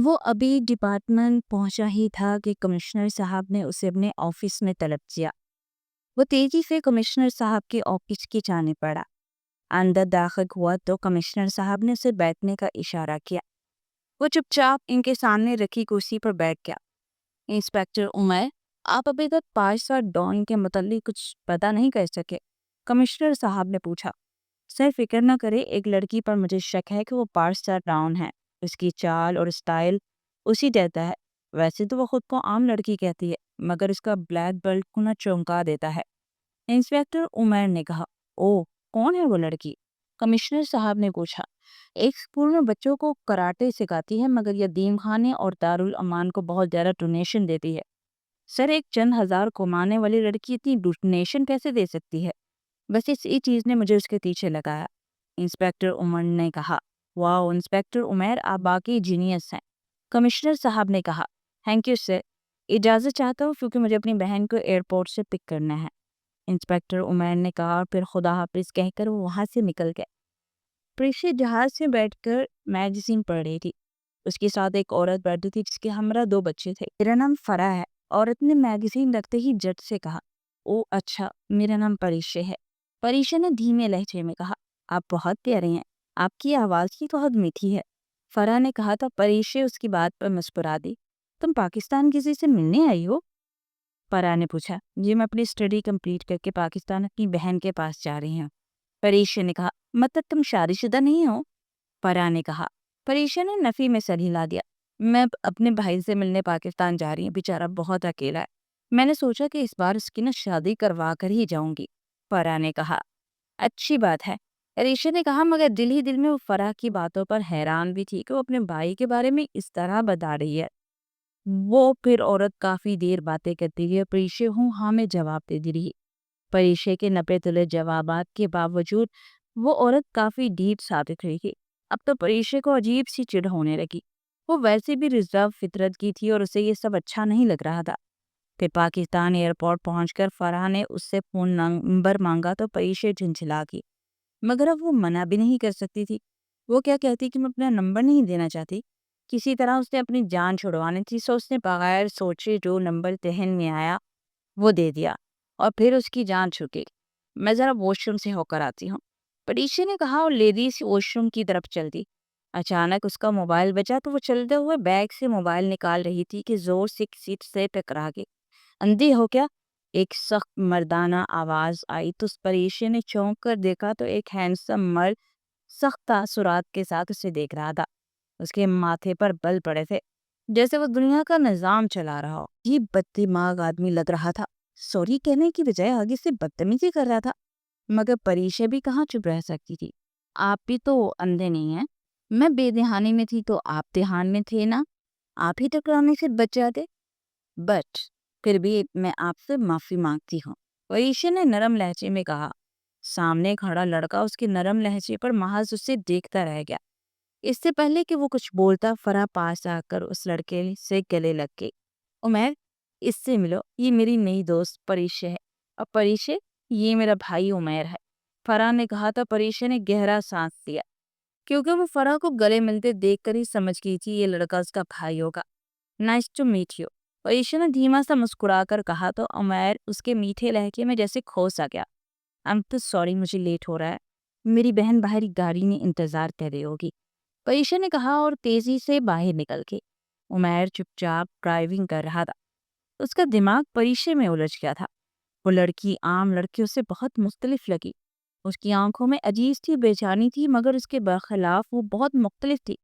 وہ ابھی ڈپارٹمنٹ پہنچا ہی تھا کہ کمشنر صاحب نے اسے اپنے آفس میں طلب کیا۔ وہ تیزی سے کمشنر صاحب کے آفس کی جانب بڑھا۔ اندر داخل ہوا تو کمشنر صاحب نے اسے بیٹھنے کا اشارہ کیا۔ وہ چپ چاپ ان کے سامنے رکھی کرسی پر بیٹھ گیا۔ انسپیکٹر عمر، آپ ابھی تک 5 سال ڈان کے متعلق کچھ پتا نہیں کر سکے؟ کمشنر صاحب نے پوچھا۔ سر فکر نہ کرے، ایک لڑکی پر مجھے شک ہے کہ وہ 5 سال ڈان ہے۔ اس کی چال اور اسٹائل اسی جیسا ہے۔ ویسے تو وہ خود کو عام لڑکی کہتی ہے، مگر اس کا بلیک بیلٹ ہونا چونکا دیتا ہے۔ انسپیکٹر عمر نے کہا۔ او، کون ہے وہ لڑکی؟ کمشنر صاحب نے پوچھا۔ ایک اسکول میں بچوں کو کراٹے سکھاتی ہے، مگر یتیم خانے اور دارالامان کو بہت زیادہ ڈونیشن دیتی ہے۔ سر، ایک چند ہزار کمانے والی لڑکی اتنی ڈونیشن کیسے دے سکتی ہے؟ بس اسی چیز نے مجھے اس کے پیچھے لگایا، انسپیکٹر عمر نے کہا۔ واو انسپیکٹر عمر، آپ باقی جینیس ہیں، کمشنر صاحب نے کہا۔ تھینک یو سر، اجازت چاہتا ہوں کیونکہ مجھے اپنی بہن کو ایئرپورٹ سے پک کرنا ہے، انسپیکٹر عمر نے کہا، اور پھر خدا حافظ کہہ کر وہ وہاں سے نکل گئے۔ پریشی جہاز سے بیٹھ کر میگزین پڑھ رہی تھی۔ اس کے ساتھ ایک عورت بیٹھی تھی جس کے ہمراہ 2 بچے تھے۔ میرا نام فرح ہے، عورت نے میگزین رکھتے ہی جٹ سے کہا۔ او اچھا، میرا نام پریشے ہے، پریشے نے دھیمے لہجے میں کہا۔ آپ بہت پیارے ہیں، آپ کی آواز کی بہت میٹھی ہے، فرح نے کہا۔ تھا پریشے اس کی بات پر مسکرا دی۔ تم پاکستان کسی سے ملنے آئی ہو؟ فرح نے پوچھا۔ جی، میں اپنی اسٹڈی کمپلیٹ کر کے پاکستان اپنی بہن کے پاس جا رہی ہوں، پریشے نے کہا۔ مطلب تم شادی شدہ نہیں ہو؟ فرح نے کہا۔ پریشے نے نفی میں سر ہلا دیا۔ میں اپنے بھائی سے ملنے پاکستان جا رہی ہوں، بیچارہ بہت اکیلا ہے، میں نے سوچا کہ اس بار اس کی شادی کروا کر ہی جاؤں گی، فرح نے کہا۔ اچھی بات ہے، پریشے نے کہا، مگر دل ہی دل میں وہ فرح کی باتوں پر حیران بھی تھی کہ وہ اپنے بھائی کے بارے میں اس طرح بتا رہی ہے۔ وہ پھر عورت کافی دیر باتیں کرتی رہی اور پریشے ہوں ہاں میں جواب دیتی رہی۔ پریشے کے نپے تلے جوابات کے باوجود وہ عورت کافی ڈھیٹ ثابت ہوئی تھی۔ اب تو پریشے کو عجیب سی چڑ ہونے لگی۔ وہ ویسے بھی ریزرو فطرت کی تھی اور اسے یہ سب اچھا نہیں لگ رہا تھا۔ پھر پاکستان ایئرپورٹ پہنچ کر فرح نے اس سے فون نمبر مانگا تو پریشے جھنجھلا گئی، مگر اب وہ منع بھی نہیں کر سکتی تھی۔ وہ کیا کہتی کہ میں اپنا نمبر نہیں دینا چاہتی؟ کسی طرح اس نے اپنی جان چھڑوانی تھی، سو اس نے بغیر سوچے جو نمبر ذہن میں آیا وہ دے دیا اور پھر اس کی جان چھوٹ گئی۔ میں ذرا واش روم سے ہو کر آتی ہوں، پریشے نے کہا اور لیڈیز واش روم کی طرف چل دی۔ اچانک اس کا موبائل بجا تو وہ چلتے ہوئے بیگ سے موبائل نکال رہی تھی کہ زور سے سیٹ سے ٹکرا گئی۔ اندھی ہو کیا؟ ایک سخت مردانہ آواز آئی تو پریشے نے چونک کر دیکھا تو ایک ہینڈسم مرد سخت تاثرات کے ساتھ اسے دیکھ رہا تھا۔ اس کے ماتھے پر بل پڑے تھے جیسے وہ دنیا کا نظام چلا رہا ہو۔ یہ بددماغ آدمی لگ رہا تھا، سوری کہنے کی بجائے آگے سے بدتمیزی کر رہا تھا، مگر پریشے بھی کہاں چپ رہ سکتی تھی۔ آپ بھی تو اندھے نہیں ہیں، میں بے دہانی میں تھی تو آپ دہان میں تھے نا، آپ ہی ٹکرانے سے بچ جاتے، بٹ پھر بھی میں آپ سے معافی مانگتی ہوں، پریشے نے نرم لہجے میں کہا۔ سامنے کھڑا لڑکا اس کے نرم لہجے پر محض اسے دیکھتا رہ گیا۔ اس سے پہلے کہ وہ کچھ بولتا، فرح پاس آ کر اس لڑکے سے گلے لگ گئی۔ عمیر، اس سے ملو، یہ میری نئی دوست پریشے ہے، اور پریشے، یہ میرا بھائی عمیر ہے، فرح نے کہا تو پریشے نے گہرا سانس لیا، کیونکہ وہ فرح کو گلے ملتے دیکھ کر ہی سمجھ گئی تھی یہ لڑکا اس کا بھائی ہوگا۔ نائس ٹو میٹ یو، پریشے نے دھیما سا مسکرا کر کہا تو عمیر اس کے میٹھے لہجے میں جیسے کھوس آ گیا۔ I'm so sorry، مجھے لیٹ ہو رہا ہے، میری بہن باہر گاڑی میں انتظار کر رہی ہوگی، پریشے نے کہا اور تیزی سے باہر نکل گئی۔ عمیر چپ چاپ ڈرائیونگ کر رہا تھا، اس کا دماغ پریشے میں الجھ گیا تھا۔ وہ لڑکی عام لڑکیوں سے بہت مختلف لگی، اس کی آنکھوں میں عجیب سی بے چینی تھی، مگر اس کے برخلاف وہ بہت مختلف تھی،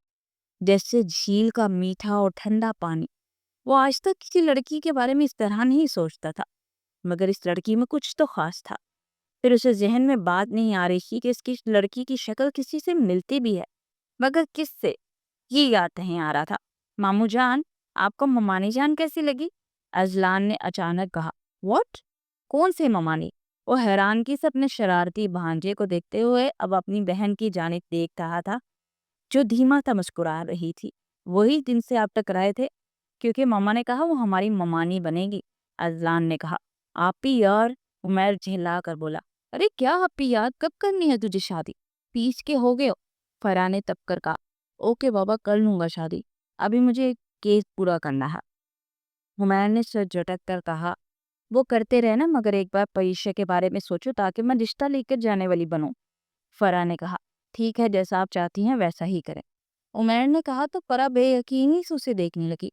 جیسے جھیل کا میٹھا اور ٹھنڈا پانی۔ وہ آج تک کسی لڑکی کے بارے میں اس طرح نہیں سوچتا تھا، مگر اس لڑکی میں کچھ تو خاص تھا۔ پھر اسے ذہن میں بات نہیں آ رہی تھی کہ اس کی لڑکی کی شکل کسی سے ملتی بھی ہے، مگر کس سے، یہ یاد نہیں آ رہا تھا۔ مامو جان، آپ کو ممانی جان کیسی لگی؟ اذلان نے اچانک کہا۔ واٹ؟ کون سے ممانی؟ وہ حیرانگی سے اپنے شرارتی بھانجے کو دیکھتے ہوئے اب اپنی بہن کی جانب دیکھ رہا تھا جو دھیما تھا مسکرا رہی تھی۔ وہی جن سے آپ ٹکرائے تھے، کیونکہ ماما نے کہا وہ ہماری ممانی بنے گی، اذلان نے کہا۔ آپ ہی یار، عمیر جھلا کر بولا۔ ارے کیا آپ ہی یار، کب کرنی ہے تجھے شادی؟ پیچ کے ہو گئے ہو، فرح نے تب کر کہا۔ اوکے بابا، کر لوں گا شادی، ابھی مجھے ایک کیس پورا کرنا ہے۔ عمیر نے سر جھٹک کر کہا، وہ کرتے رہے نا، مگر ایک بار پریشا کے بارے میں سوچو تاکہ میں رشتہ لے کر جانے والی بنوں۔ فرح نے کہا، ٹھیک ہے، جیسا آپ چاہتی ہیں ویسا ہی کریں۔ عمیر نے کہا تو فرح بے یقینی سے اسے دیکھنے لگی۔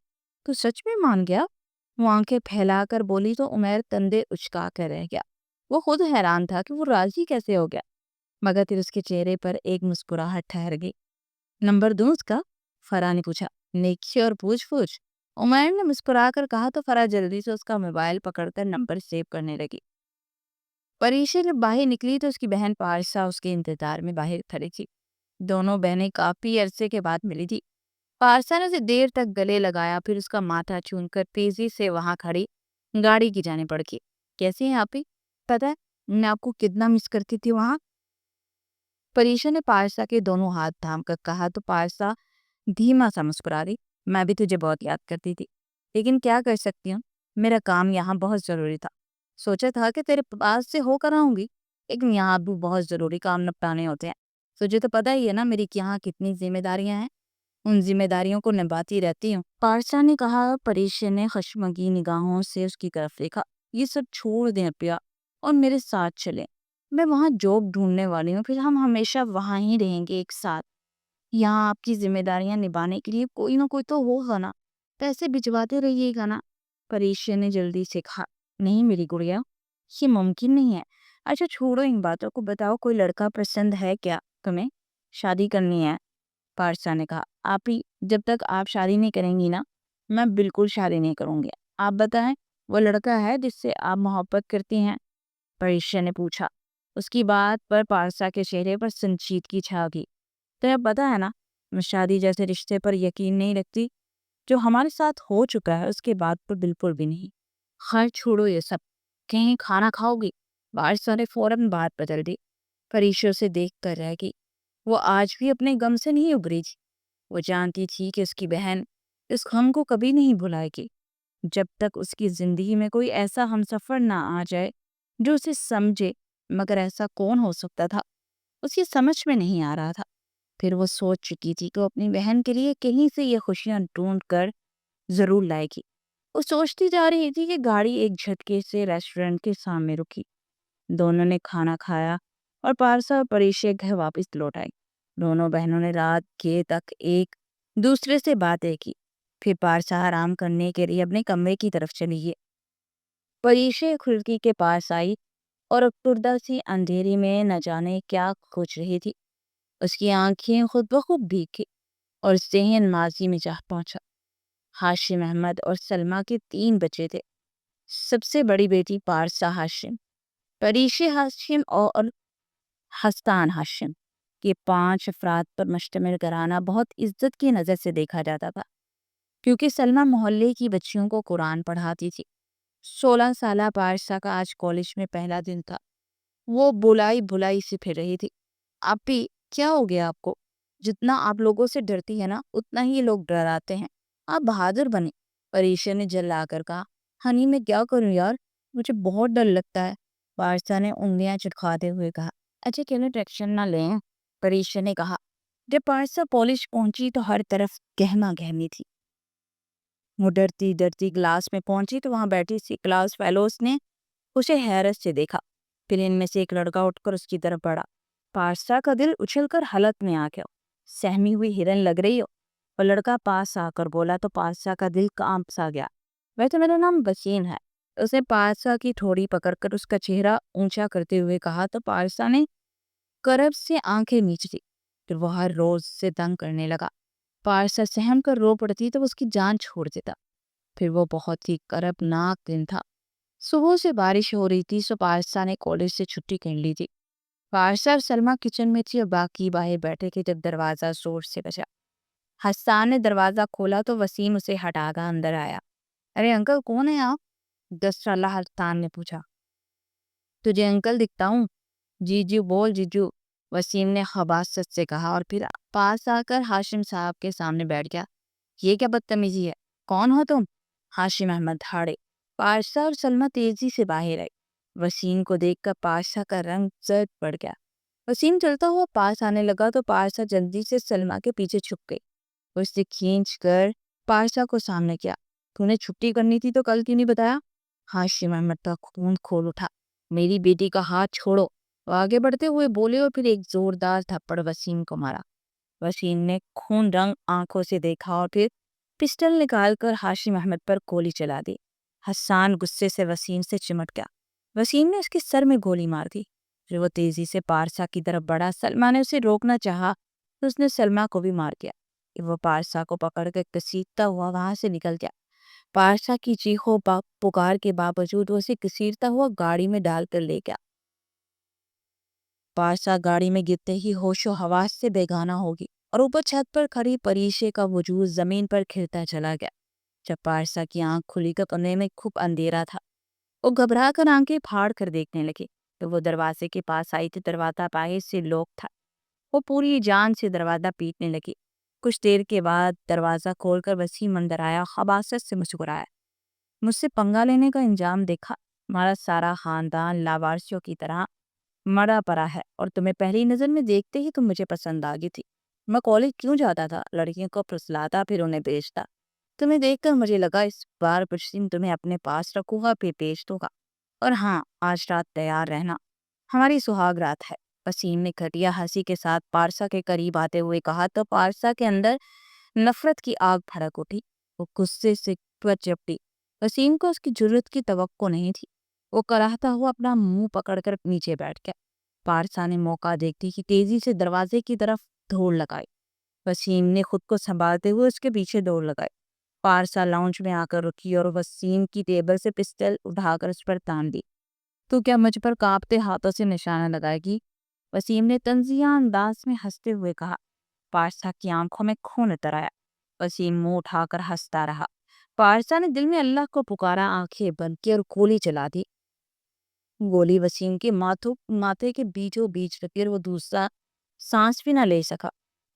تو سچ میں مان گیا؟ وہ آنکھیں پھیلا کر بولی تو عمیر کندھے اچکا کر رہ گیا۔ وہ خود حیران تھا کہ وہ راضی کیسے ہو گیا، مگر پھر اس کے چہرے پر ایک مسکراہٹ ٹھہر گئی۔ نمبر دوں اس کا؟ فرح نے پوچھا۔ نیکی اور پوچھ پوچھ، عمیر نے مسکرا کر کہا تو فرح جلدی سے اس کا موبائل پکڑ کر نمبر سیو کرنے لگی۔ پریشا جب باہر نکلی تو اس کی بہن پارسا اس کے انتظار میں باہر کھڑی تھی۔ دونوں بہنیں کافی عرصے کے بعد ملی تھی۔ پارسا نے اسے دیر تک گلے لگایا، پھر اس کا ماتھا چوم کر تیزی سے وہاں کھڑی گاڑی کی جانب بڑھ گئی۔ کیسی ہیں آپ ہی؟ پتہ ہے میں آپ کو کتنا مس کرتی تھی وہاں۔ پریشا نے پارسا کے دونوں ہاتھ تھام کر کہا تو پارسا دھیما سا مسکرا دی۔ میں بھی تجھے بہت یاد کرتی تھی، لیکن کیا کر سکتی ہوں، میرا کام یہاں بہت ضروری تھا۔ سوچا تھا کہ تیرے پاس سے ہو کر آؤں گی، لیکن یہاں بھی بہت ضروری کام نپٹانے ہوتے ہیں۔ تجھے تو پتہ ہی ہے نا میری یہاں کتنی ذمہ داریاں ہیں، ان ذمہ داریوں کو نبھاتی رہتی ہوں، پارسا نے کہا۔ پریشا نے خشمگی نگاہوں سے اس کی طرف دیکھا۔ یہ سب چھوڑ دیں پیا اور میرے ساتھ چلیں، میں وہاں جاب ڈھونڈنے والی ہوں، پھر ہم ہمیشہ وہاں ہی رہیں گے ایک ساتھ۔ یہاں آپ کی ذمہ داریاں نبھانے کے لیے کوئی نہ کوئی تو ہوگا نا، پیسے بھجواتے رہیے گا نا۔ پریشا نے جلدی سے کہا، نہیں میری گڑیا، یہ ممکن نہیں ہے۔ اچھا چھوڑو ان باتوں کو، بتاؤ کوئی لڑکا پسند ہے کیا تمہیں؟ شادی کرنی ہے؟ پارسا نے کہا، آپ ہی جب تک آپ شادی نہیں کریں گی نا، میں بالکل شادی نہیں کروں گی۔ آپ بتائیں وہ لڑکا ہے جس سے آپ محبت کرتی ہیں؟ پریشا نے پوچھا۔ اس کی بات پر پارسا کے چہرے پر سنجیدگی چھا گئی۔ تو اب پتا ہے نا، میں شادی جیسے رشتے پر یقین نہیں رکھتی، جو ہمارے ساتھ ہو چکا ہے اس کے بعد پر بالکل بھی نہیں۔ خیر چھوڑو یہ سب، کہیں کھانا کھاؤ گی؟ پارسا نے فوراً بات بدل دی۔ پریشا سے دیکھ کر رہ گئی۔ وہ آج بھی اپنے غم سے نہیں ابری تھی۔ وہ جانتی تھی کہ اس کی بہن اس غم کو کبھی نہیں بھلائے گی جب تک اس کی زندگی میں کوئی ایسا ہمسفر نہ آ جائے جو اسے سمجھے، مگر ایسا کون ہو سکتا تھا؟ اسے سمجھ میں نہیں آ رہا تھا۔ پھر وہ سوچ چکی تھی کہ وہ اپنی بہن کے لیے کہیں سے یہ خوشیاں ڈھونڈ کر ضرور لائے گی۔ وہ سوچتی جا رہی تھی کہ گاڑی ایک جھٹکے سے ریسٹورنٹ کے سامنے رکی۔ دونوں نے کھانا کھایا اور پارسا اور پریشا گھر واپس لوٹ آئی۔ دونوں بہنوں نے رات کے تک ایک دوسرے سے باتیں کی۔ پھر پارسا آرام کرنے کے لیے اپنے کمرے کی طرف چلی گئی۔ پریشا کھڑکی کے پاس آئی اور اکتردہ سی اندھیری میں نہ جانے کیا کھوج رہی تھی۔ اس کی آنکھیں خود بخود بھیگ گئی اور ذہن ماضی میں جا پہنچا۔ ہاشم احمد اور سلمہ کے 3 بچے تھے۔ سب سے بڑی بیٹی پارسا ہاشم، پریشا ہاشم اور حسان ہاشم، یہ 5 افراد پر مشتمل گھرانہ بہت عزت کی نظر سے دیکھا جاتا تھا، کیونکہ سلمہ محلے کی بچیوں کو قرآن پڑھاتی تھی۔ 16 سالہ پارسا کا آج کالج میں پہلا دن تھا۔ وہ بلائی سے پھر رہی تھی۔ آپ بھی کیا ہو گیا آپ کو؟ جتنا آپ لوگوں سے ڈرتی ہے نا، اتنا ہی لوگ ڈراتے ہیں۔ آپ بہادر بنے، پریشا نے جلا کر کہا۔ ہنی میں کیا کروں یار، مجھے بہت ڈر لگتا ہے، پارسا نے انگلیاں چٹکاتے ہوئے کہا۔ اچھا کہنے ٹیکشن نہ لیں، پریشا نے کہا۔ جب پارسا کالج پہنچی تو ہر طرف گہما گہمی تھی۔ وہ ڈرتی ڈرتی کلاس میں پہنچی تو وہاں بیٹھی سی کلاس فیلوز نے اسے حیرت سے دیکھا۔ پھر ان میں سے ایک لڑکا اٹھ کر اس کی طرف بڑھا۔ پارسا کا دل اچھل کر حلق میں آ گیا۔ سہمی ہوئی ہرن لگ رہی ہو۔ اور لڑکا پاس آ کر بولا تو پارسا کا دل کانپ سا گیا۔ ویسے میرا نام وسیم ہے۔ اس نے پارسا کی تھوڑی پکڑ کر اس کا چہرہ اونچا کرتے ہوئے کہا تو پارسا نے کرب سے آنکھیں میچ لی۔ پھر وہ ہر روز سے تنگ کرنے لگا۔ پارسا سہم کر رو پڑتی تو اس کی جان چھوڑ دیتا۔ پھر وہ بہت ہی کرب ناک دن تھا۔ صبح سے بارش ہو رہی تھی، سو پارسا نے کالج سے چھٹی کر لی تھی۔ پارسا اور سلمہ کچن میں تھی اور باقی باہر بیٹھے تھے جب دروازہ زور سے بجا۔ حسان نے دروازہ کھولا تو وسیم اسے ہٹا کر اندر آیا۔ ارے انکل کون ہے آپ؟ 10 سالہ حسان نے پوچھا۔ تجھے انکل دکھتا ہوں؟ جیجو بول جیجو، وسیم نے خباثت سے کہا اور پھر پاس آ کر ہاشم صاحب کے سامنے بیٹھ گیا۔ یہ کیا بدتمیزی ہے، کون ہو تم؟ ہاشم احمد دھاڑے۔ پارسا اور سلمہ تیزی سے باہر آئی۔ وسیم کو دیکھ کر پارسا کا رنگ زرد پڑ گیا۔ وسیم چلتا ہوا پاس آنے لگا تو پارسا جلدی سے سلمہ کے پیچھے چھپ گئی۔ اسے کھینچ کر پارسا کو سامنے کیا۔ تو نے چھٹی کرنی تھی تو کل کیوں نہیں بتایا؟ ہاشم احمد کا خون کھول اٹھا۔ میری بیٹی کا ہاتھ چھوڑو، وہ آگے بڑھتے ہوئے بولے اور پھر ایک زوردار تھپڑ وسیم کو مارا۔ وسیم نے خون رنگ آنکھوں سے دیکھا اور پھر پسٹل نکال کر ہاشم احمد پر گولی چلا دی۔ حسان غصے سے وسیم سے چمٹ گیا۔ وسیم نے اس کے سر میں گولی مار دی۔ پھر وہ تیزی سے پارسا کی طرف بڑھا۔ سلمہ نے اسے روکنا چاہا تو اس نے سلمہ کو بھی مار دیا۔ وہ پارسا کو پکڑ کر گھسیٹتا ہوا وہاں سے نکل گیا۔ پارسا کی چیخوں پکار کے باوجود وہ اسے گھسیٹتا ہوا گاڑی میں ڈال کر لے گیا۔ پارسا گاڑی میں گرتے ہی ہوش و حواس سے بیگانہ ہوگی اور اوپر چھت پر کھڑی پریشے کا وجود زمین پر کھرتا چلا گیا۔ جب پارسا کی آنکھ کھلی تو کمرے میں خوب اندھیرا تھا۔ وہ گھبرا کر آنکھیں پھاڑ کر دیکھنے لگی تو وہ دروازے کے پاس آئی تو دروازہ باہر سے لاک تھا۔ وہ پوری جان سے دروازہ پیٹنے لگی۔ کچھ دیر کے بعد دروازہ کھول کر وسیم اندر آیا، خباثت سے مسکرایا۔ مجھ سے پنگا لینے کا انجام دیکھا؟ ہمارا سارا خاندان لاوارثیوں کی طرح مرا پڑا ہے اور تمہیں پہلی نظر میں دیکھتے ہی تم مجھے پسند آ گئی تھی۔ میں کالج کیوں جاتا تھا؟ لڑکیوں کو پھسلاتا پھر انہیں بیچتا۔ تمہیں دیکھ کر مجھے لگا اس بار پرسیم تمہیں اپنے پاس رکھوں گا پھر بیچ دوں گا۔ اور ہاں، آج رات تیار رہنا، ہماری سہاگ رات ہے۔ وسیم نے گھٹیا ہنسی کے ساتھ پارسا کے قریب آتے ہوئے کہا تو پارسا کے اندر نفرت کی آگ بھڑک اٹھی۔ وہ غصے سے چپٹی۔ وسیم کو اس کی جرأت کی توقع نہیں تھی۔ وہ کراہتا ہوا اپنا منہ پکڑ کر نیچے بیٹھ گیا۔ پارسا نے موقع دیکھتی کہ تیزی سے دروازے کی طرف دوڑ لگائی۔ وسیم نے خود کو سنبھالتے ہوئے اس کے پیچھے دوڑ لگائی۔ پارسا لاؤنج میں آ کر رکی اور وسیم کی ٹیبل سے پسٹل اٹھا کر اس پر تان دی۔ تو کیا مجھ پر کانپتے ہاتھوں سے نشانہ لگائے گی؟ وسیم نے طنزیہ انداز میں ہنستے ہوئے کہا۔ پارسا کی آنکھوں میں خون اتر آیا۔ وسیم منہ اٹھا کر ہنستا رہا۔ پارسا نے دل میں اللہ کو پکارا، آنکھیں بند کی اور گولی چلا دی۔ گولی وسیم کے ماتھے کے بیچوں بیچ لگی اور وہ دوسرا سانس بھی نہ لے سکا۔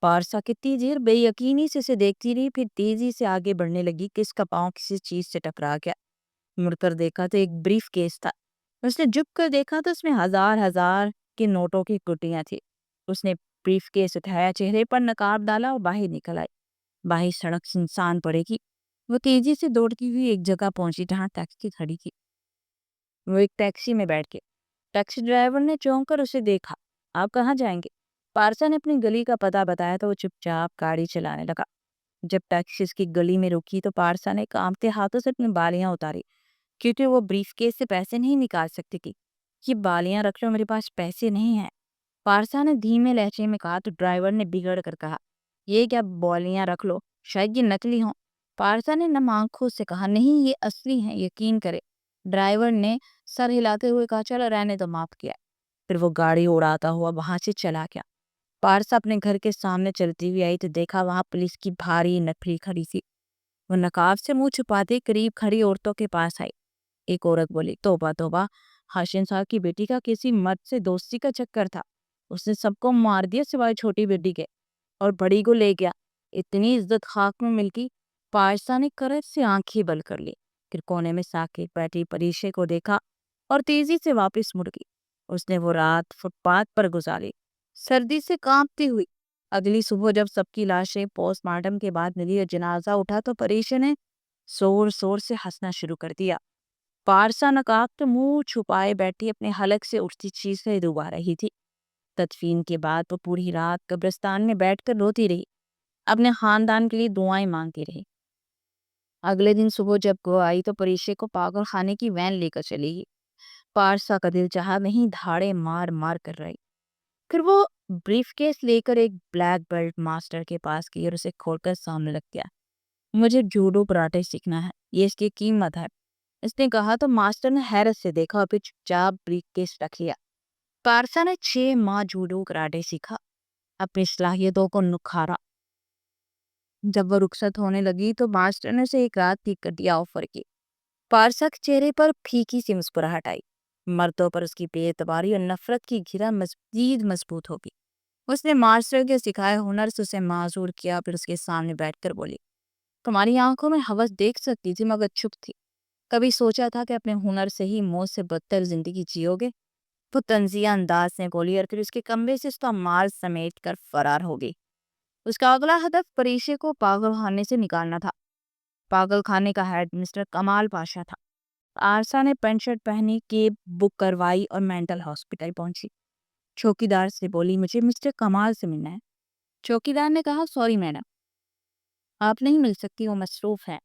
پارسا کتنی دیر بے یقینی سے اسے دیکھتی رہی، پھر تیزی سے آگے بڑھنے لگی کہ اس کا پاؤں کسی چیز سے ٹکرا گیا۔ مڑ کر دیکھا تو ایک بریف کیس تھا۔ اس نے جھک کر دیکھا تو اس میں ہزار ہزار کے نوٹوں کی گٹیاں تھی۔ اس نے بریف کیس اٹھایا، چہرے پر نقاب ڈالا اور باہر نکل آئی۔ باہر سڑک سنسان پڑے گی۔ وہ تیزی سے دوڑتی ہوئی ایک جگہ پہنچی جہاں ٹیکسی کھڑی تھی۔ وہ ایک ٹیکسی میں بیٹھ گئی۔ ٹیکسی ڈرائیور نے چونک کر اسے دیکھا۔ آپ کہاں جائیں گے؟ پارسا نے اپنی گلی کا پتہ بتایا تو وہ چپ چاپ گاڑی چلانے لگا۔ جب ٹیکسی اس کی گلی میں رکی تو پارسا نے کانپتے ہاتھوں سے اپنی بالیاں اتاری، کیونکہ وہ بریف کیس سے پیسے نہیں نکال سکتی تھی۔ یہ بالیاں رکھ لو، میرے پاس پیسے نہیں ہیں، پارسا نے دھیمے لہجے میں کہا تو ڈرائیور نے بگڑ کر کہا، یہ کیا بالیاں رکھ لو، شاید یہ نکلی ہوں۔ پارسا نے نم آنکھوں سے کہا، نہیں یہ اصلی ہیں، یقین کرے۔ ڈرائیور نے سر ہلاتے ہوئے کہا، چلو رہنے تو، معاف کیا۔ پھر وہ گاڑی اڑاتا ہوا وہاں سے چلا گیا۔ پارسا اپنے گھر کے سامنے چلتی ہوئی آئی تو دیکھا وہاں پولیس کی بھاری نفری کھڑی تھی۔ وہ نقاب سے منہ چھپاتے قریب کھڑی عورتوں کے پاس آئی۔ ایک عورت بولی، توبہ توبہ، ہاشم صاحب کی بیٹی کا کسی مرد سے دوستی کا چکر تھا، اس نے سب کو مار دیا سوائے چھوٹی بیٹی کے، اور بڑی کو لے گیا۔ اتنی عزت خاک میں مل گئی۔ پارسا نے کرت سے آنکھیں بند کر لی، پھر کونے میں ساکت بیٹھی پریشے کو دیکھا اور تیزی سے واپس مڑ گئی۔ اس نے وہ رات فٹ پاتھ پر گزاری، سردی سے کانپتی ہوئی۔ اگلی صبح جب سب کی لاشیں پوسٹ مارٹم کے بعد ملی اور جنازہ اٹھا تو پریشے نے زور زور سے ہنسنا شروع کر دیا۔ پارسا نقاب تو منہ چھپائے بیٹھی اپنے حلق سے اٹھتی چیخیں ڈبا رہی تھی۔ تدفین کے بعد وہ پوری رات قبرستان میں بیٹھ کر روتی رہی، اپنے خاندان کے لیے دعائیں مانگتی رہی۔ اگلے دن صبح جب وہ آئی تو پریشے کو پاگل خانے کی وین لے کر چلی گئی۔ پارسا کا دل چاہا نہیں دھاڑے مار مار کر رہی۔ پھر وہ بریف کیس لے کر ایک بلیک بیلٹ ماسٹر کے پاس گئی اور اسے کھول کر سامنے رکھ دیا۔ مجھے جوڈو کراٹے سیکھنا ہے، یہ اس کی قیمت ہے، اس نے کہا تو ماسٹر نے حیرت سے دیکھا اور پھر چپ چاپ بریف کیس رکھ لیا۔ پارسا نے 6 ماہ جوڈو کراٹے سیکھا، اپنی صلاحیتوں کو نکھارا۔ جب وہ رخصت ہونے لگی تو ماسٹر نے اسے ایک رات کی گھٹیا آفر کی۔ پارسا کے چہرے پر پھیکی سی مسکراہٹ آئی۔ مردوں پر اس کی بے اعتباری اور نفرت کی گھرا مزید مضبوط ہوگی۔ اس نے ماسٹر کے سکھائے ہنر سے اسے معذور کیا، پھر اس کے سامنے بیٹھ کر بولی، تمہاری آنکھوں میں ہوس دیکھ سکتی تھی مگر چھپ تھی، کبھی سوچا تھا کہ اپنے ہنر سے ہی موت سے بدتر زندگی جیو گے؟ وہ طنزیہ انداز سے بولی اور پھر اس کے کمرے سے اس کا مال سمیٹ کر فرار ہو گئی۔ اس کا اگلا ہدف پریشے کو پاگل خانے سے نکالنا تھا۔ پاگل خانے کا ہیڈ مسٹر کمال پاشا تھا۔ عارضہ نے پینٹ شرٹ پہنی، کیب بک کروائی اور مینٹل ہاسپٹل پہنچی۔ چوکیدار سے بولی مجھے مسٹر کمال سے ملنا ہے۔ چوکیدار نے کہا سوری میڈم، آپ نہیں مل سکتی، وہ مصروف ہے۔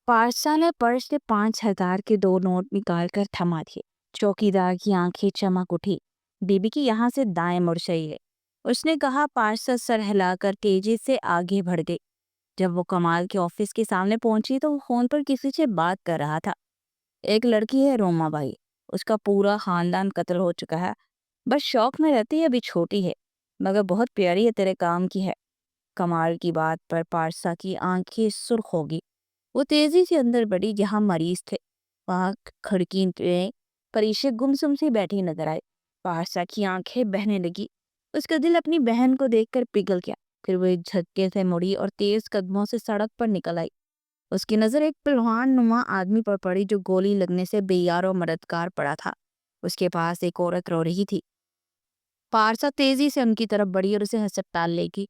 پارسا نے پرس سے 5,000 کے 2 نوٹ نکال کر تھما دیے۔ چوکیدار کی آنکھیں چمک اٹھی۔ بی بی کی یہاں سے دائیں مڑ چاہیے، اس نے کہا۔ پارسا سر ہلا کر تیزی سے آگے بڑھ گئی۔ جب وہ کمال کے آفس کے سامنے پہنچی تو وہ فون پر کسی سے بات کر رہا تھا۔ ایک لڑکی ہے روما بائی، اس کا پورا خاندان قتل ہو چکا ہے، بس شوق میں رہتی ہے، ابھی چھوٹی ہے مگر بہت پیاری ہے، تیرے کام کی ہے۔ کمال کی بات پر پارسا کی آنکھیں سرخ ہوگی۔ وہ تیزی سے اندر بڑھی جہاں مریض تھے۔ وہاں کھڑکی میں پریشے گمسم سی بیٹھی نظر آئی۔ پارسا کی آنکھیں بہنے لگی، اس کا دل اپنی بہن کو دیکھ کر پگھل گیا۔ پھر وہ ایک جھٹکے سے مڑی اور تیز قدموں سے سڑک پر نکل آئی۔ اس کی نظر ایک پہلوان نما آدمی پر پڑی جو گولی لگنے سے بے یار و مددگار پڑا تھا۔ اس کے پاس ایک عورت رو رہی تھی۔ پارسا تیزی سے ان کی طرف بڑھی اور اسے ہسپتال لے گئی۔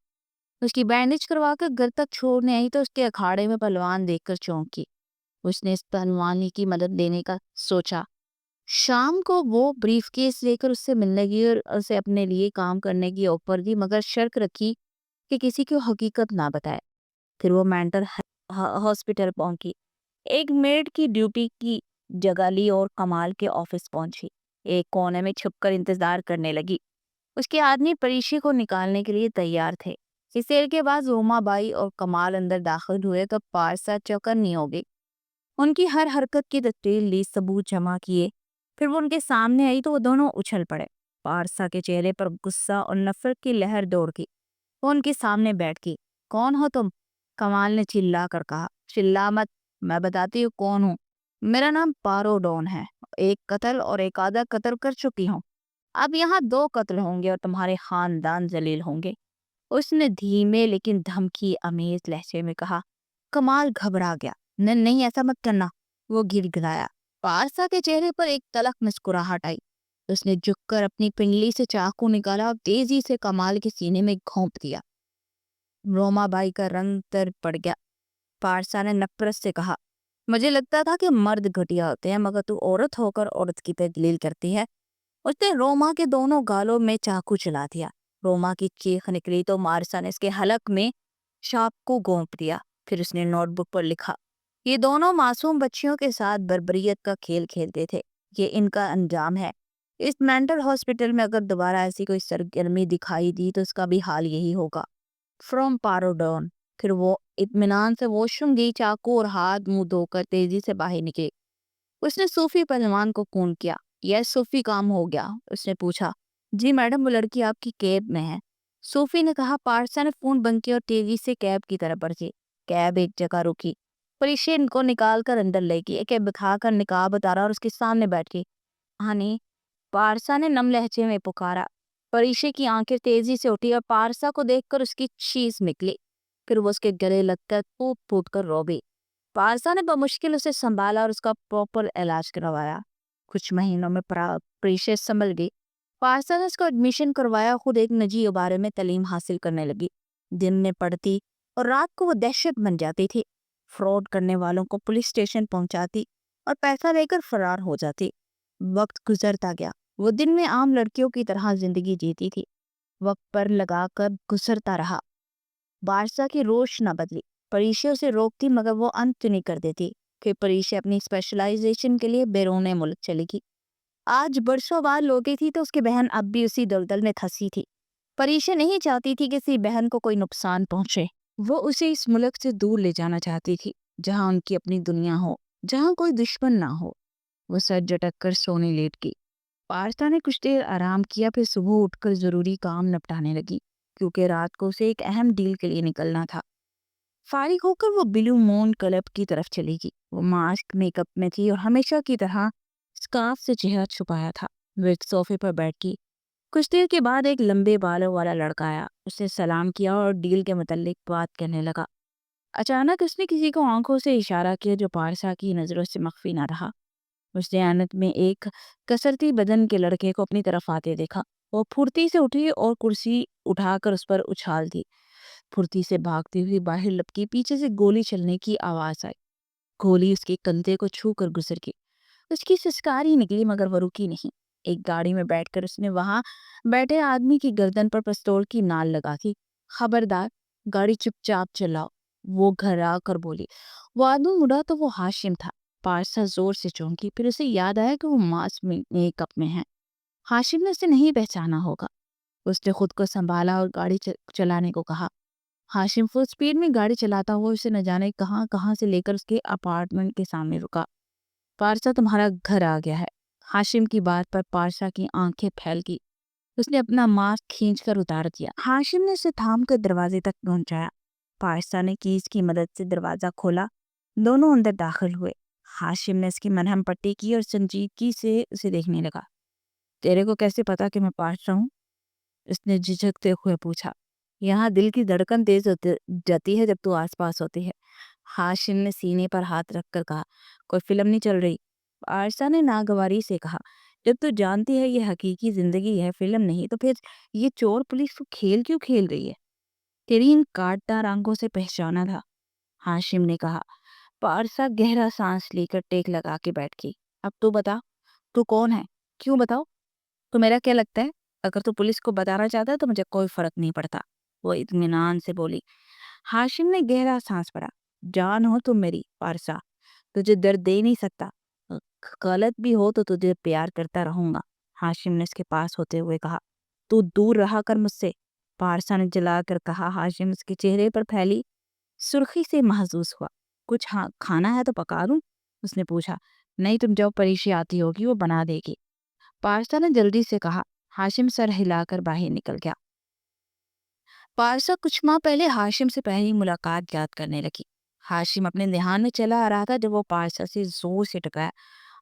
اس کی بینڈیج کروا کر گھر تک چھوڑنے آئی تو اس کے اکھاڑے میں پہلوان دیکھ کر چونکی۔ اس نے اس پہلوانی کی مدد دینے کا سوچا۔ شام کو وہ بریف کیس لے کر اس سے ملنے گئی اور اسے اپنے لیے کام کرنے کی آفر دی، مگر شرط رکھی کہ کسی کو حقیقت نہ بتائے۔ پھر وہ مینٹل ہاسپٹل پہنچی، ایک میڈ کی ڈیوٹی کی جگہ لی اور کمال کے آفس پہنچی۔ ایک کونے میں چھپ کر انتظار کرنے لگی۔ اس کے آدمی پریشی کو نکالنے کے لیے تیار تھے۔ اس دیر کے بعد روما بائی اور کمال اندر داخل ہوئے تو پارسا چوکنی ہو گئی۔ ان کی ہر حرکت کی تصویر لی، ثبوت جمع کیے۔ پھر وہ ان کے سامنے آئی تو وہ دونوں اچھل پڑے۔ پارسا کے چہرے پر غصہ اور نفرت کی لہر دوڑ گئی۔ وہ ان کے سامنے بیٹھ گئی۔ کون ہو تم؟ کمال نے چلا کر کہا۔ چلا مت، میں بتاتی ہوں کون ہوں۔ میرا نام پارو ڈون ہے، ایک قتل اور ایک آدھا قتل کر چکی ہوں۔ اب یہاں 2 قتل ہوں گے اور تمہارے خاندان ذلیل ہوں گے، اس نے دھیمے لیکن دھمکی امیز لہجے میں کہا۔ کمال گھبرا گیا۔ نہیں ایسا مت کرنا، وہ گر گرایا۔ پارسا کے چہرے پر ایک تلخ مسکراہٹ آئی۔ اس نے جھک کر اپنی پنڈلی سے چاقو نکالا اور تیزی سے کمال کے سینے میں گھونپ دیا۔ روما بائی کا رنگ تر پڑ گیا۔ پارسا نے نفرت سے کہا، مجھے لگتا تھا کہ مرد گھٹیا ہوتے ہیں مگر تو عورت ہو کر عورت کی تجلیل کرتی ہے۔ اس نے روما کے دونوں گالوں میں چاقو چلا دیا۔ روما کی چیخ نکلی تو پارسا نے اس کے حلق میں چاقو گھونپ دیا۔ پھر اس نے نوٹ بک پر لکھا، یہ دونوں معصوم بچیوں کے ساتھ بربریت کا کھیل کھیلتے تھے، یہ ان کا انجام ہے۔ اس مینٹل ہاسپٹل میں اگر دوبارہ ایسی کوئی سرگرمی دکھائی دی تو اس کا بھی حال یہی ہوگا۔ From Paro down. پھر وہ اطمینان سے واش روم گئی، چاقو اور ہاتھ منہ دھو کر تیزی سے باہر نکلی۔ اس نے صوفی پہلوان کو فون کیا۔ یس صوفی، کام ہو گیا؟ اس نے پوچھا۔ جی میڈم، وہ لڑکی آپ کی کیب میں ہے، صوفی نے کہا۔ پارسا نے فون بند کیا اور تیزی سے کیب کی طرف بڑھی۔ کیب ایک جگہ رکی، پریشے کو نکال کر اندر لے گئی، ایک بٹھا کر نقاب اتارا اور اس کے سامنے بیٹھ گئی۔ ہنی، پارسا نے نم لہجے میں پکارا۔ پریشے کی آنکھیں تیزی سے اٹھی اور پارسا کو دیکھ کر اس کی چیز نکلی۔ پھر وہ اس کے گلے لگ کر پھوٹ پھوٹ کر رو گئی۔ پارسا نے بمشکل اسے سنبھالا اور اس کا پراپر علاج کروایا۔ کچھ مہینوں میں پریشے سنبھل گئی۔ پارسا نے اس کو ایڈمیشن کروایا، خود ایک نجی ادارے میں تعلیم حاصل کرنے لگی۔ دن میں پڑھتی اور رات کو وہ دہشت بن جاتی تھی۔ فراڈ کرنے والوں کو پولیس اسٹیشن پہنچاتی اور پیسہ لے کر فرار ہو جاتی۔ وقت گزرتا گیا، وہ دن میں عام لڑکیوں کی طرح زندگی جیتی تھی۔ وقت پر لگا کر گزرتا رہا۔ پارسا کی روش نہ بدلی، پریشے اسے روکتی مگر وہ انت نہیں کر دیتی۔ پھر پریشے اپنی اسپیشلائزیشن کے لیے بیرون ملک چلی گئی۔ آج برسوں بعد لوٹی تھی تو اس کی بہن اب بھی اسی دلدل میں پھنسی تھی۔ پریشے نہیں چاہتی تھی کہ کسی بہن کو کوئی نقصان پہنچے۔ وہ اسے اس ملک سے دور لے جانا چاہتی تھی جہاں ان کی اپنی دنیا ہو، جہاں کوئی دشمن نہ ہو۔ وہ سر جھٹک کر سونے لیٹ گئی۔ پارسا نے کچھ دیر آرام کیا، پھر صبح اٹھ کر ضروری کام نپٹانے لگی کیونکہ رات کو اسے ایک اہم ڈیل کے لیے نکلنا تھا۔ فارغ ہو کر وہ بلیو مون کلب کی طرف چلی گئی۔ وہ ماسک میک اپ میں تھی اور ہمیشہ کی طرح اسکارف سے چہرہ چھپایا تھا۔ وہ ایک صوفے پر بیٹھ گئی۔ کچھ دیر کے بعد ایک لمبے بالوں والا لڑکا آیا۔ اس نے سلام کیا اور ڈیل کے متعلق بات کرنے لگا۔ اچانک اس نے کسی کو آنکھوں سے اشارہ کیا جو پارسا کی نظروں سے مخفی نہ رہا۔ اس نے اینت میں ایک کسرتی بدن کے لڑکے کو اپنی طرف آتے دیکھا۔ وہ پھرتی سے اٹھی اور کرسی اٹھا کر اس پر اچھال دی۔ پھرتی سے بھاگتی ہوئی باہر لپکی، پیچھے سے گولی چلنے کی آواز آئی۔ گولی اس کے کندھے کو چھو کر گزر گئی۔ اس کی سسکاری نکلی مگر وہ رکی نہیں۔ ایک گاڑی میں بیٹھ کر اس نے وہاں بیٹھے آدمی کی گردن پر پستول کی نال لگا دی۔ خبردار، گاڑی چپ چاپ چلاؤ، وہ گھرا کر بولی۔ وہ آدمی مڑا تو وہ ہاشم تھا۔ پارسا زور سے چونکی، پھر اسے یاد آیا کہ وہ ماسک میک اپ میں ہے۔ ہاشم نے اسے نہیں پہچانا ہوگا۔ اس نے خود کو سنبھالا اور گاڑی چلانے کو کہا۔ ہاشم فل سپیڈ میں گاڑی چلاتا ہوا اسے نہ جانے کہاں کہاں سے لے کر اس کے اپارٹمنٹ کے سامنے رکا۔ پارسا، تمہارا گھر آ گیا ہے۔ ہاشم کی بات پر پارسا کی آنکھیں پھیل گئی۔ اس نے اپنا ماسک کھینچ کر اتار دیا۔ ہاشم نے اسے تھام کر دروازے تک پہنچایا۔ پارسا نے کیز کی مدد سے دروازہ کھولا۔ دونوں اندر داخل ہوئے۔ ہاشم نے اس کی مرہم پٹی کی اور سنجیدگی سے اسے دیکھنے لگا۔ تیرے کو کیسے پتا کہ میں پارسا ہوں؟ اس نے جھجکتے ہوئے پوچھا۔ یہاں دل کی دھڑکن تیز ہو جاتی ہے جب تو آس پاس ہوتی ہے۔ ہاشم نے سینے پر ہاتھ رکھ کر کہا۔ کوئی فلم نہیں چل رہی؟ پارسا نے ناگواری سے کہا۔ جب تو جانتی ہے یہ حقیقی زندگی ہے، فلم نہیں، تو پھر یہ چور پولیس کو کھیل کیوں کھیل رہی ہے؟ تیری ان کاٹدار آنکھوں سے پہچانا تھا، ہاشم نے کہا۔ پارسا گہرا سانس لے کر ٹیک لگا کے بیٹھ گئی۔ اب تو بتا، تو کون ہے؟ کیوں بتاؤ؟ تو میرا کیا لگتا ہے؟ اگر تو پولیس کو بتانا چاہتا ہے تو مجھے کوئی فرق نہیں پڑتا، وہ اطمینان سے بولی۔ ہاشم نے گہرا سانس پڑا۔ جان ہو تم میری پارسا، تجھے درد دے نہیں سکتا، غلط بھی ہو تو تجھے پیار کرتا رہوں گا، ہاشم نے اس کے پاس ہوتے ہوئے کہا۔ تو دور رہا کر مجھ سے، پارسا نے جلا کر کہا۔ ہاشم اس کے چہرے پر پھیلی سرخی سے محسوس ہوا۔ کچھ کھانا ہے تو پکا دوں؟ اس نے پوچھا۔ نہیں، تم جب پریشی آتی ہوگی وہ بنا دے گی، پارسا نے جلدی سے کہا۔ ہاشم سر ہلا کر باہر نکل گیا۔ پارسا کچھ ماہ پہلے ہاشم سے پہلی ملاقات یاد کرنے لگی۔ ہاشم اپنے دھیان میں چلا آ رہا تھا جب وہ پارسا سے زور سے ٹکرایا۔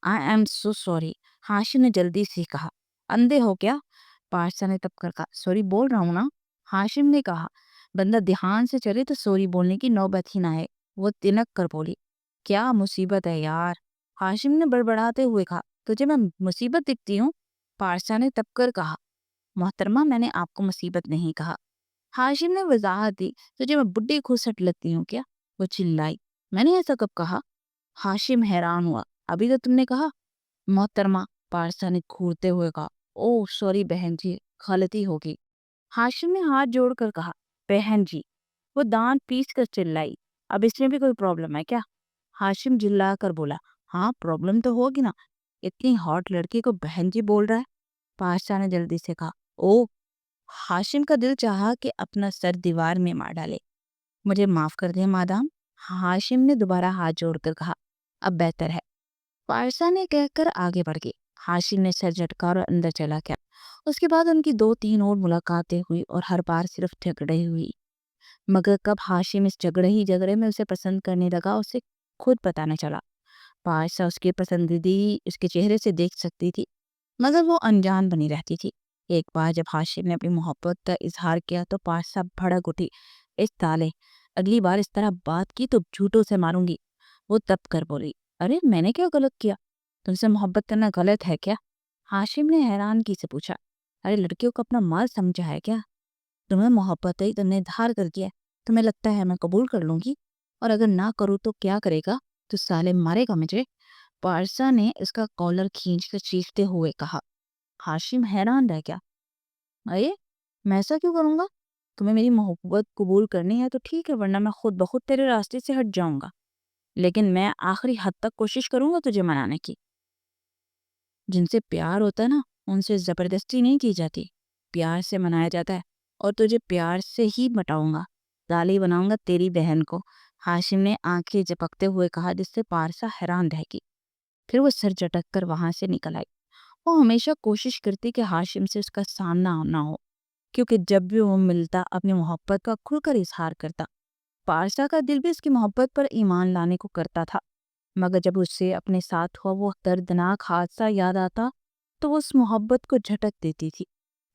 آئی ایم سو سوری، ہاشم نے جلدی سے کہا۔ اندھے ہو کیا؟ پارسا نے تب کر کہا۔ سوری بول رہا ہوں نا، ہاشم نے کہا۔ بندہ دھیان سے چلے تو سوری بولنے کی نوبت ہی نہ ہے، وہ تنک کر بولی۔ کیا مصیبت ہے یار، ہاشم نے بڑبڑاتے ہوئے کہا۔ تجھے میں مصیبت دکھتی ہوں؟ پارسا نے تب کر کہا۔ محترمہ، میں نے آپ کو مصیبت نہیں کہا، ہاشم نے وضاحت دی۔ تجھے میں بڈھی کھوسٹ لگتی ہوں کیا؟ وہ چلائی۔ میں نے ایسا کب کہا؟ ہاشم حیران ہوا۔ ابھی تو تم نے کہا۔ محترمہ، پارسا نے گھورتے ہوئے کہا۔ اوہ سوری بہن جی، غلطی ہوگی، ہاشم نے ہاتھ جوڑ کر کہا۔ بہن جی، وہ دانت پیس کر چلائی۔ اب اس میں بھی کوئی پرابلم ہے کیا؟ ہاشم جلا کر بولا۔ ہاں پرابلم تو ہوگی نا، اتنی ہاٹ لڑکی کو بہن جی بول رہا ہے، پارسا نے جلدی سے کہا۔ اوہ، ہاشم کا دل چاہا کہ اپنا سر دیوار میں مار ڈالے۔ مجھے معاف کر دیں مادام، ہاشم نے دوبارہ ہاتھ جوڑ کر کہا۔ اب بہتر ہے، پارسا نے کہہ کر آگے بڑھ گئی۔ ہاشم نے سر جھٹکا اور اندر چلا گیا۔ اس کے بعد ان کی 2-3 اور ملاقاتیں ہوئی اور ہر بار صرف جھگڑے ہوئی، مگر کب ہاشم اس جھگڑے میں اسے پسند کرنے لگا اسے خود پتہ نہ چلا۔ پارسا اس کی پسندیدگی اس کے چہرے سے دیکھ سکتی تھی، مگر وہ انجان بنی رہتی تھی۔ ایک بار جب ہاشم نے اپنی محبت کا اظہار کیا تو پارسا بھڑک اٹھی۔ اس سالے، اگلی بار اس طرح بات کی تو جھوٹوں سے ماروں گی، وہ تب کر بولی۔ ارے میں نے کیا غلط کیا؟ تم سے محبت کرنا غلط ہے کیا؟ ہاشم نے حیرانگی سے پوچھا۔ ارے لڑکیوں کو اپنا مال سمجھا ہے کیا؟ تمہیں محبت ہے، تم نے اظہار کر دیا، تمہیں لگتا ہے میں قبول کر لوں گی، اور اگر نہ کروں تو کیا کرے گا؟ تو سالے مارے گا مجھے، پارسا نے اس کا کالر کھینچ کر چیختے ہوئے کہا۔ ہاشم حیران رہ گیا۔ ارے میں ایسا کیوں کروں گا؟ تمہیں میری محبت قبول کرنی ہے تو ٹھیک ہے، ورنہ میں خود بخود تیرے راستے سے ہٹ جاؤں گا، لیکن میں آخری حد تک کوشش کروں گا تجھے منانے کی۔ جن سے پیار ہوتا ہے نا، ان سے زبردستی نہیں کی جاتی، پیار سے منایا جاتا ہے، اور تجھے پیار سے ہی مٹاؤں گا، لالی بناؤں گا تیری بہن کو، ہاشم نے آنکھیں جھپکتے ہوئے کہا، جس سے پارسا حیران رہ گئی۔ پھر وہ سر جھٹک کر وہاں سے نکل آئی۔ وہ ہمیشہ کوشش کرتی کہ ہاشم سے اس کا سامنا نہ ہو، کیونکہ جب بھی وہ ملتا اپنی محبت کا کھل کر اظہار کرتا۔ پارسا کا دل بھی اس کی محبت پر ایمان لانے کو کرتا تھا، مگر جب اس سے اپنے ساتھ ہوا وہ دردناک حادثہ یاد آتا تو وہ اس محبت کو جھٹک دیتی تھی۔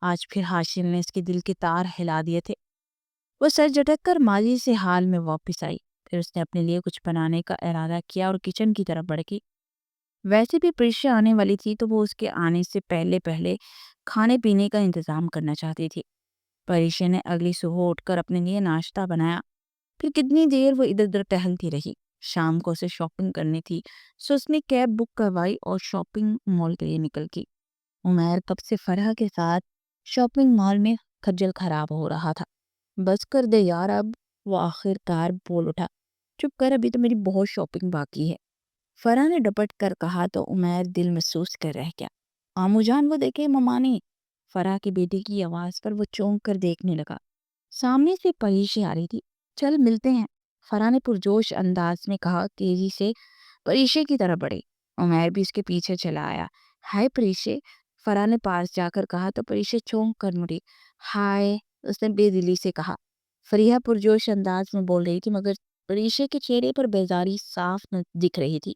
آج پھر ہاشم نے اس کے دل کے تار ہلا دیے تھے۔ وہ سر جھٹک کر ماضی سے حال میں واپس آئی۔ پھر اس نے اپنے لیے کچھ بنانے کا ارادہ کیا اور کچن کی طرف بڑھ گئی۔ ویسے بھی پریشا آنے والی تھی تو وہ اس کے آنے سے پہلے کھانے پینے کا انتظام کرنا چاہتی تھی۔ پریشا نے اگلی صبح اٹھ کر اپنے لیے ناشتہ بنایا، پھر کتنی دیر وہ ادھر ادھر ٹہلتی رہی۔ شام کو اسے شاپنگ کرنی تھی، سو اس نے کیب بک کروائی اور شاپنگ مال کے لیے نکل گئی۔ عمیر کب سے فرح کے ساتھ شاپنگ مال میں کھجل خراب ہو رہا تھا۔ بس کر دے یار اب، وہ آخر کار بول اٹھا۔ چپ کر، ابھی تو میری بہت شاپنگ باقی ہے، فرح نے ڈپٹ کر کہا تو عمیر دل محسوس کر رہ گیا۔ آمو جان وہ دیکھے ممانی، فرح کی بیٹی کی آواز پر وہ چونک کر دیکھنے لگا۔ سامنے سے پریشے آ رہی تھی۔ چل ملتے ہیں، فرح نے پرجوش انداز میں کہا، تیزی سے پریشے کی طرف بڑھے۔ عمیر بھی اس کے پیچھے چلا آیا۔ ہائے پریشے، فرح نے پاس جا کر کہا تو پریشے چونک کر مڑی۔ ہائے، اس نے بے دلی سے کہا۔ فریحہ پرجوش انداز میں بول رہی تھی مگر پریشے کے چہرے پر بیزاری صاف دکھ رہی تھی،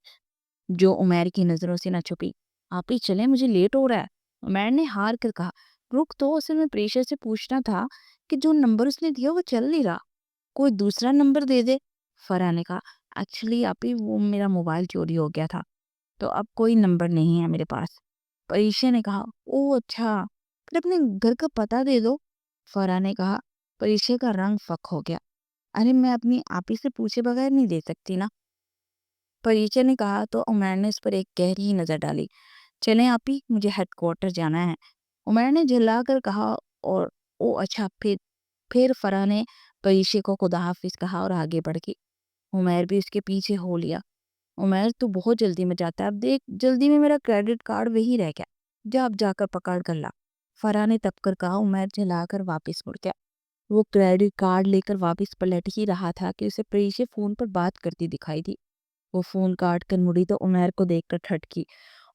جو عمیر کی نظروں سے نہ چھپی۔ آپ ہی چلیں، مجھے لیٹ ہو رہا ہے، عمیر نے ہار کر کہا۔ رک تو، اصل میں پریشا سے پوچھنا تھا کہ جو نمبر اس نے دیا وہ چل نہیں رہا، کوئی دوسرا نمبر دے دے۔ فرح نے کہا، ایکچولی آپ ہی وہ میرا موبائل چوری ہو گیا تھا تو اب کوئی نمبر نہیں ہے میرے پاس۔ پریشا نے کہا، او اچھا، پھر اپنے گھر کا پتہ دے دو۔ فرح نے کہا۔ پریشا کا رنگ فک ہو گیا۔ ارے میں اپنی آپ ہی سے پوچھے بغیر نہیں دے سکتی نا، پریشا نے کہا تو عمیر نے اس پر ایک گہری نظر ڈالی۔ چلیں آپ ہی، مجھے ہیڈ کوارٹر جانا ہے، عمیر نے جھلا کر کہا۔ اور او اچھا، پھر فرح نے پریشے کو خدا حافظ کہا اور آگے بڑھ گئی۔ عمیر بھی اس کے پیچھے ہو لیا۔ عمیر تو بہت جلدی میں جاتا ہے، اب دیکھ جلدی میں میرا کریڈٹ کارڈ وہی رہ گیا، جا اب جا کر پکڑ کر لا، فرح نے تب کر کہا۔ عمیر جھلا کر واپس مڑ گیا۔ وہ کریڈٹ کارڈ لے کر واپس پلٹ ہی رہا تھا کہ اسے پریشے فون پر بات کرتی دکھائی دی۔ وہ فون کاٹ کر مڑی تو عمیر کو دیکھ کر ٹھٹکی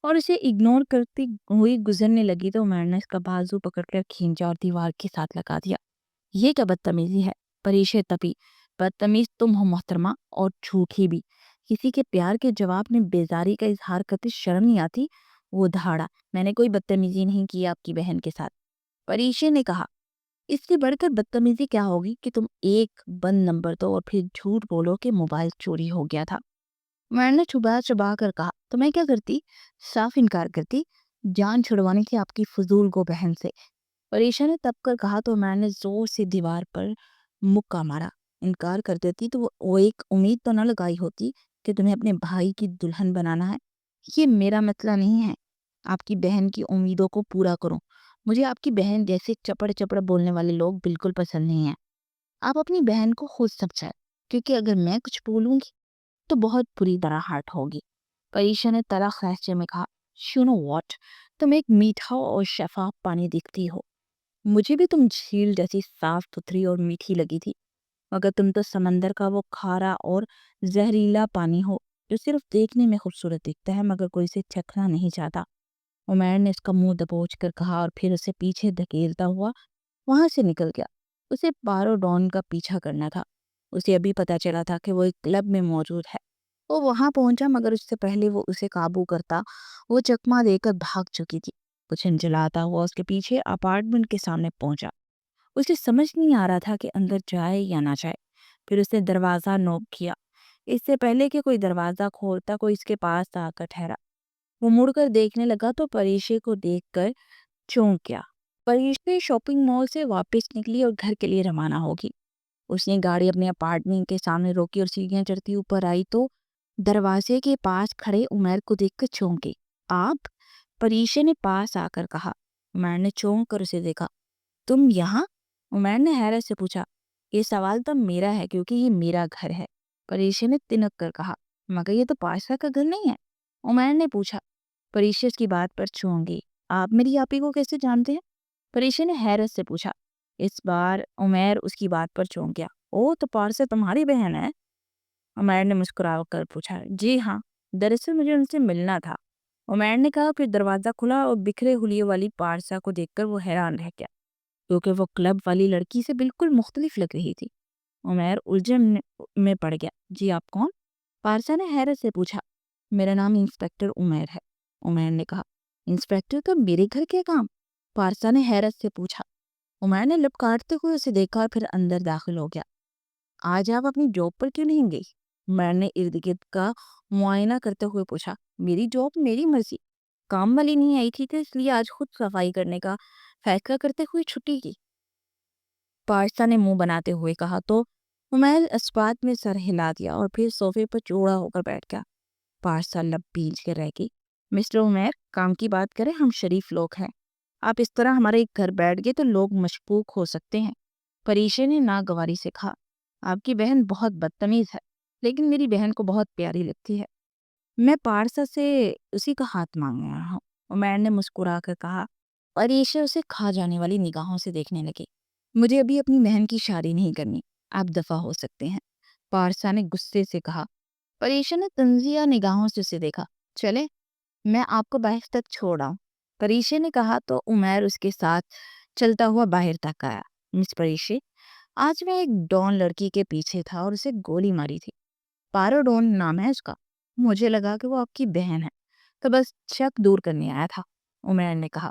اور اسے اگنور کرتی ہوئی گزرنے لگی تو عمیر نے اس کا بازو پکڑ کر کھینچا اور دیوار کے ساتھ لگا دیا۔ یہ کیا بدتمیزی ہے؟ پریشے تپی۔ بدتمیز تم ہو محترمہ، اور جھوٹی بھی، کسی کے پیار کے جواب میں بیزاری کا اظہار کرتے شرم نہیں آتی؟ وہ دھاڑا، میں نے کوئی بدتمیزی نہیں کی آپ کی بہن کے ساتھ، پریشے نے کہا۔ اس سے بڑھ کر بدتمیزی کیا ہوگی کہ تم ایک بند نمبر دو اور پھر جھوٹ بولو کہ موبائل چوری ہو گیا تھا۔ عمیر نے چھپا چھپا کر کہا، تو میں کیا کرتی؟ صاف انکار کرتی، جان چھڑوانی تھی آپ کی فضول کو بہن سے، پریشا نے تب کر کہا تو عمیر نے زور سے دیوار پر مکہ مارا۔ انکار کر دیتی تو وہ ایک امید تو نہ لگائی ہوتی کہ تمہیں اپنے بھائی کی دلہن بنانا ہے۔ یہ میرا مسئلہ نہیں ہے، آپ کی بہن کی امیدوں کو پورا کروں، مجھے آپ کی بہن جیسے چپڑ چپڑ بولنے والے لوگ بالکل پسند نہیں ہیں۔ آپ اپنی بہن کو خود سمجھائیں، کیونکہ اگر میں کچھ بولوں گی تو بہت بری طرح ہرٹ ہوگی۔ پریشا نے تلخ لہجے میں کہا، یو نو واٹ، تم ایک میٹھا اور شفاف پانی دکھتی ہو، مجھے بھی تم جھیل جیسی صاف ستھری اور میٹھی لگی تھی، مگر تم تو سمندر کا وہ کھارا اور زہریلا پانی ہو جو صرف دیکھنے میں خوبصورت دکھتا ہے مگر کوئی اسے چکھنا نہیں چاہتا۔ عمیر نے اس کا منہ دبوچ کر کہا اور پھر اسے پیچھے دھکیلتا ہوا وہاں سے نکل گیا۔ اسے پارو ڈان کا پیچھا کرنا تھا۔ اسے ابھی پتا چلا تھا کہ وہ ایک کلب میں موجود ہے۔ وہ وہاں پہنچا مگر اس سے پہلے وہ اسے قابو کرتا وہ چکما دے کر بھاگ چکی تھی۔ وہ چھنچھلاتا ہوا اس کے پیچھے اپارٹمنٹ کے سامنے پہنچا۔ اسے سمجھ نہیں آ رہا تھا کہ اندر جائے یا نہ جائے۔ پھر اس نے دروازہ نوک کیا۔ اس سے پہلے کہ کوئی دروازہ کھولتا کوئی اس کے پاس آ کر ٹھہرا۔ وہ مڑ کر دیکھنے لگا تو پریشے کو دیکھ کر چونک گیا۔ پریشے شاپنگ مال سے واپس نکلی اور گھر کے لیے روانہ ہوگی۔ اس نے گاڑی اپنے اپارٹمنٹ کے سامنے روکی اور سیڑھیاں چڑھتی اوپر آئی تو دروازے کے پاس کھڑے عمیر کو دیکھ کر چونک گئی۔ آپ؟ پریشے نے پاس آ کر کہا۔ عمیر نے چونک کر اسے دیکھا۔ تم یہاں؟ عمیر نے حیرت سے پوچھا۔ یہ سوال تو میرا ہے کیونکہ یہ میرا گھر ہے، پریشے نے تنک کر کہا۔ مگر یہ تو پاشا کا گھر نہیں ہے، عمیر نے پوچھا۔ پریشے اس کی بات پر چونک گئی۔ آپ میری آپی کو کیسے جانتے ہیں؟ پریشے نے حیرت سے پوچھا۔ اس بار عمیر اس کی بات پر چونک گیا۔ او تو پارسا تمہاری بہن ہے؟ عمیر نے مسکرا کر پوچھا۔ جی ہاں، دراصل مجھے ان سے ملنا تھا، عمیر نے کہا۔ پھر دروازہ کھلا اور بکھرے ہولیے والی پارسا کو دیکھ کر وہ حیران رہ گیا کیونکہ وہ کلب والی لڑکی سے بالکل مختلف لگ رہی تھی۔ عمیر الجھن میں پڑ گیا۔ جی آپ کون؟ پارسا نے حیرت سے پوچھا۔ میرا نام انسپکٹر عمیر ہے، عمیر نے کہا۔ انسپکٹر کا میرے گھر کیا کام؟ پارسا نے حیرت سے پوچھا۔ عمیر نے لب کاٹتے ہوئے اسے دیکھا اور پھر اندر داخل ہو گیا۔ آج آپ اپنی جاب پر کیوں نہیں گئی؟ عمیر نے ارد گرد کا معائنہ کرتے ہوئے پوچھا۔ میری جاب میری مرضی، کام والی نہیں آئی تھی تو اس لیے آج خود صفائی کرنے کا فیصلہ کرتے ہوئے چھٹی کی۔ پارسا نے منہ بناتے ہوئے کہا تو عمیر اس بات میں سر ہلا دیا اور پھر صوفے پر چوڑا ہو کر بیٹھ گیا۔ پارسا لب بیچ کے رہ گئی۔ مسٹر عمیر، کام کی بات کریں، ہم شریف لوگ ہیں۔ آپ اس طرح ہمارے گھر بیٹھ گئے تو لوگ مشکوک ہو سکتے ہیں۔ پریشے نے ناگواری سے کہا، آپ کی بہن بہت بدتمیز ہے، لیکن میری بہن کو بہت پیاری لگتی ہے۔ میں پارسا سے اسی کا ہاتھ مانگ رہا ہوں، عمیر نے مسکرا کر کہا۔ پریشا اسے کھا جانے والی نگاہوں سے دیکھنے لگی۔ مجھے ابھی اپنی بہن کی شادی نہیں کرنی، آپ دفع ہو سکتے ہیں، پارسا نے غصے سے کہا۔ پریشا نے تنزیہ نگاہوں سے اسے دیکھا۔ چلے، میں آپ کو باہر تک چھوڑ آؤں، پریشے نے کہا تو عمیر اس کے ساتھ چلتا ہوا باہر تک آیا۔ مس پریشے، آج میں ایک ڈون لڑکی کے پیچھے تھا اور اسے گولی ماری تھی۔ پارو ڈون نام ہے اس کا۔ مجھے لگا کہ وہ آپ کی بہن ہے تو بس شک دور کرنے آیا تھا، عمیر نے کہا۔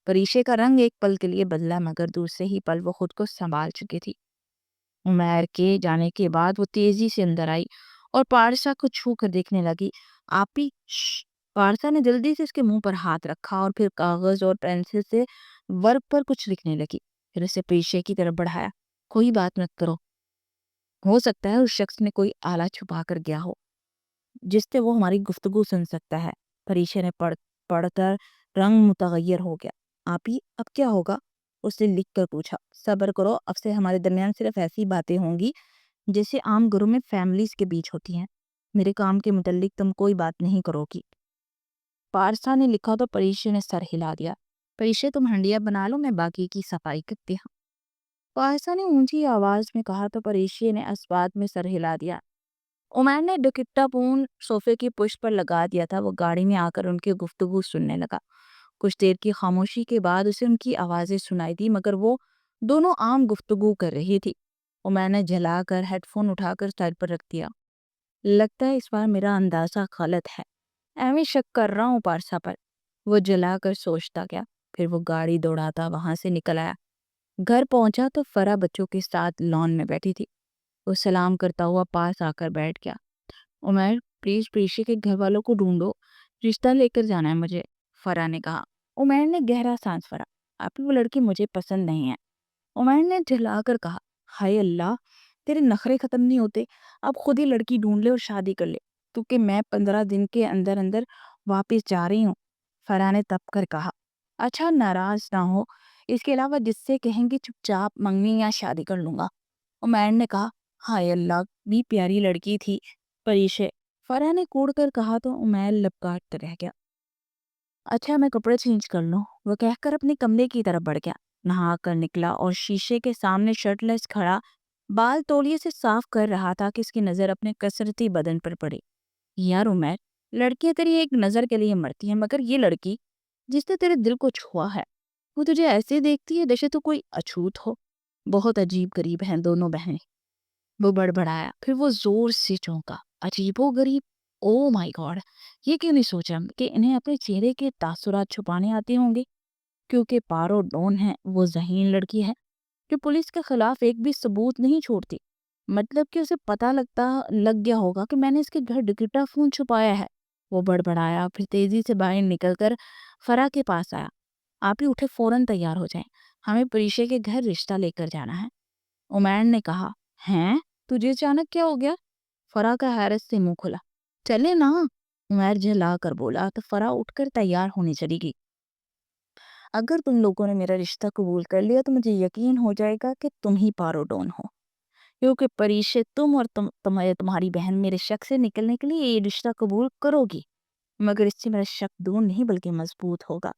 پریشے کا رنگ ایک پل کے لیے بدلا مگر دوسرے ہی پل وہ خود کو سنبھال چکی تھی۔ عمیر کے جانے کے بعد وہ تیزی سے اندر آئی اور پارسا کو چھو کر دیکھنے لگی۔ آپ ہی پارسا نے جلدی سے اس کے منہ پر ہاتھ رکھا اور پھر کاغذ اور پینسل سے ورق پر کچھ لکھنے لگی، پھر اسے پیشے کی طرف بڑھایا۔ کوئی بات مت کرو، ہو سکتا ہے اس شخص نے کوئی آلہ چھپا کر گیا ہو جس سے وہ ہماری گفتگو سن سکتا ہے۔ پریشے نے پڑھ کر رنگ متغیر ہو گیا۔ آپ ہی اب کیا ہوگا؟ اس نے لکھ کر پوچھا۔ صبر کرو، اب سے ہمارے درمیان صرف ایسی باتیں ہوں گی جیسے عام گھروں میں فیملیز کے بیچ ہوتی ہیں۔ میرے کام کے متعلق تم کوئی بات نہیں کرو گی۔ پارسا نے لکھا تو پریشے نے سر ہلا دیا۔ پریشے، تم ہنڈیا بنا لو، میں باقی کی صفائی کرتی ہوں، پارسا نے اونچی آواز میں کہا تو پریشے نے اس بات میں سر ہلا دیا۔ عمیر نے ڈکٹا فون صوفے کی پشت پر لگا دیا تھا۔ وہ گاڑی میں آ کر ان کی گفتگو سننے لگا۔ کچھ دیر کی خاموشی کے بعد اسے ان کی آوازیں سنائی دی مگر وہ دونوں عام گفتگو کر رہی تھی۔ عمیر نے جلا کر ہیڈ فون اٹھا کر سائڈ پر رکھ دیا۔ لگتا ہے اس بار میرا اندازہ غلط ہے، میں شک کر رہا ہوں پارسا پر، وہ جلا کر سوچتا گیا۔ پھر وہ گاڑی دوڑاتا وہاں سے نکل آیا۔ گھر پہنچا تو فرا بچوں کے ساتھ لان میں بیٹھی تھی۔ وہ سلام کرتا ہوا پاس آ کر بیٹھ گیا۔ عمیر، پلیز پریشے کے گھر والوں کو ڈھونڈو، رشتہ لے کر جانا ہے مجھے، فرا نے کہا۔ عمیر نے گہرا سانس بھرا۔ آپ کی وہ لڑکی مجھے پسند نہیں ہے، عمیر نے جھلا کر کہا۔ ہائے اللہ، تیرے نخرے ختم نہیں ہوتے، اب خود ہی لڑکی ڈھونڈ لے اور شادی کر لے، کیونکہ میں 15 دن کے اندر اندر واپس جا رہی ہوں، فرا نے تپ کر کہا۔ اچھا، ناراض نہ ہو، اس کے علاوہ جس سے کہیں گے چپ چاپ منگنی یا شادی کر لوں گا، عمیر نے کہا۔ ہائے اللہ، بھی پیاری لڑکی تھی پریشے، فرا نے کوڑ کر کہا تو عمیر لب کاٹ رہ گیا۔ اچھا، میں کپڑے چینج کر لوں، وہ کہہ کر اپنے کمرے کی طرف بڑھ گیا۔ نہا کر نکلا اور شیشے کے سامنے شرٹ لیس کھڑا بال تولیے سے صاف کر رہا تھا کہ اس کی نظر اپنے کثرتی بدن پر پڑی۔ یار عمیر، لڑکیاں تیری ایک نظر کے لیے مرتی ہیں مگر یہ لڑکی جس نے تیرے دل کو چھوا ہے وہ تجھے ایسے دیکھتی ہے جیسے تو کوئی اچھوت ہو۔ بہت عجیب غریب ہیں دونوں بہنیں، وہ بڑبڑایا، پھر وہ زور سے چونکا۔ عجیب و غریب، او مائی گاڈ، یہ کیوں نہیں سوچا کہ انہیں اپنے چہرے کے تاثرات چھپانے آتے ہوں گے؟ کیونکہ پارو ڈون ہے، وہ ذہین لڑکی ہے جو پولیس کے خلاف ایک بھی ثبوت نہیں چھوڑتی، مطلب کہ اسے پتہ لگ گیا ہوگا کہ میں نے اس کے گھر ڈکٹا فون چھپایا ہے، وہ بڑبڑایا، پھر تیزی سے باہر نکل کر فرا کے پاس آیا۔ آپ ہی اٹھے، فوراً تیار ہو جائیں، ہمیں پریشے کے گھر رشتہ لے کر جانا ہے، عمیر نے کہا۔ ہیں، تجھے اچانک کیا ہو گیا؟ فرا کا حیرت سے منہ کھلا۔ چلے نا، عمیر جھلا کر بولا تو فرا اٹھ کر تیار ہونے چلی گئی۔ اگر تم لوگوں نے میرا رشتہ قبول کر لیا تو مجھے یقین ہو جائے گا کہ تم ہی پارو ڈون ہو، کیونکہ پریشے تم اور تمہاری بہن میرے شک سے نکلنے کے لیے یہ رشتہ قبول کرو گی، مگر اس سے میرا شک دور نہیں بلکہ مضبوط ہوگا،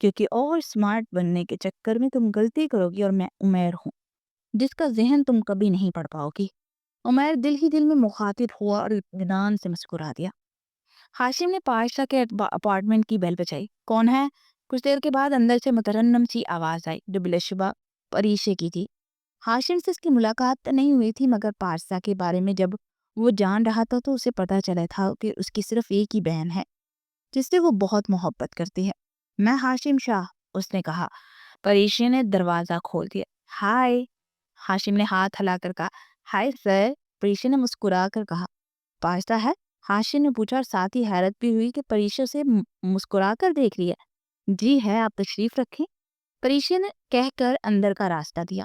کیونکہ اور سمارٹ بننے کے چکر میں تم غلطی کرو گی اور میں عمیر ہوں جس کا ذہن تم کبھی نہیں پڑھ پاؤ گی۔ عمیر دل ہی دل میں مخاطب ہوا اور اطمینان سے مسکرا دیا۔ ہاشم نے پاشا کے اپارٹمنٹ کی بیل بجائی۔ کون ہے؟ کچھ دیر کے بعد اندر سے مترنم سی آواز آئی جو بلا شبہ پریشے کی تھی۔ ہاشم سے اس کی ملاقات نہیں ہوئی تھی مگر پارسا کے بارے میں جب وہ جان رہا تھا تو اسے پتہ چلا تھا کہ اس کی صرف ایک ہی بہن ہے جس سے وہ بہت محبت کرتی ہے۔ میں ہاشم شاہ، اس نے کہا۔ پریشے نے دروازہ کھول دیا۔ ہائے، ہاشم نے ہاتھ ہلا کر کہا۔ ہائے سر، پریشے نے مسکرا کر کہا۔ پارسا ہے؟ ہاشم نے پوچھا اور ساتھ ہی حیرت بھی ہوئی کہ پریشے سے مسکرا کر دیکھ رہی ہے۔ جی ہے، آپ تشریف رکھیں، پریشے نے کہہ کر اندر کا راستہ دیا۔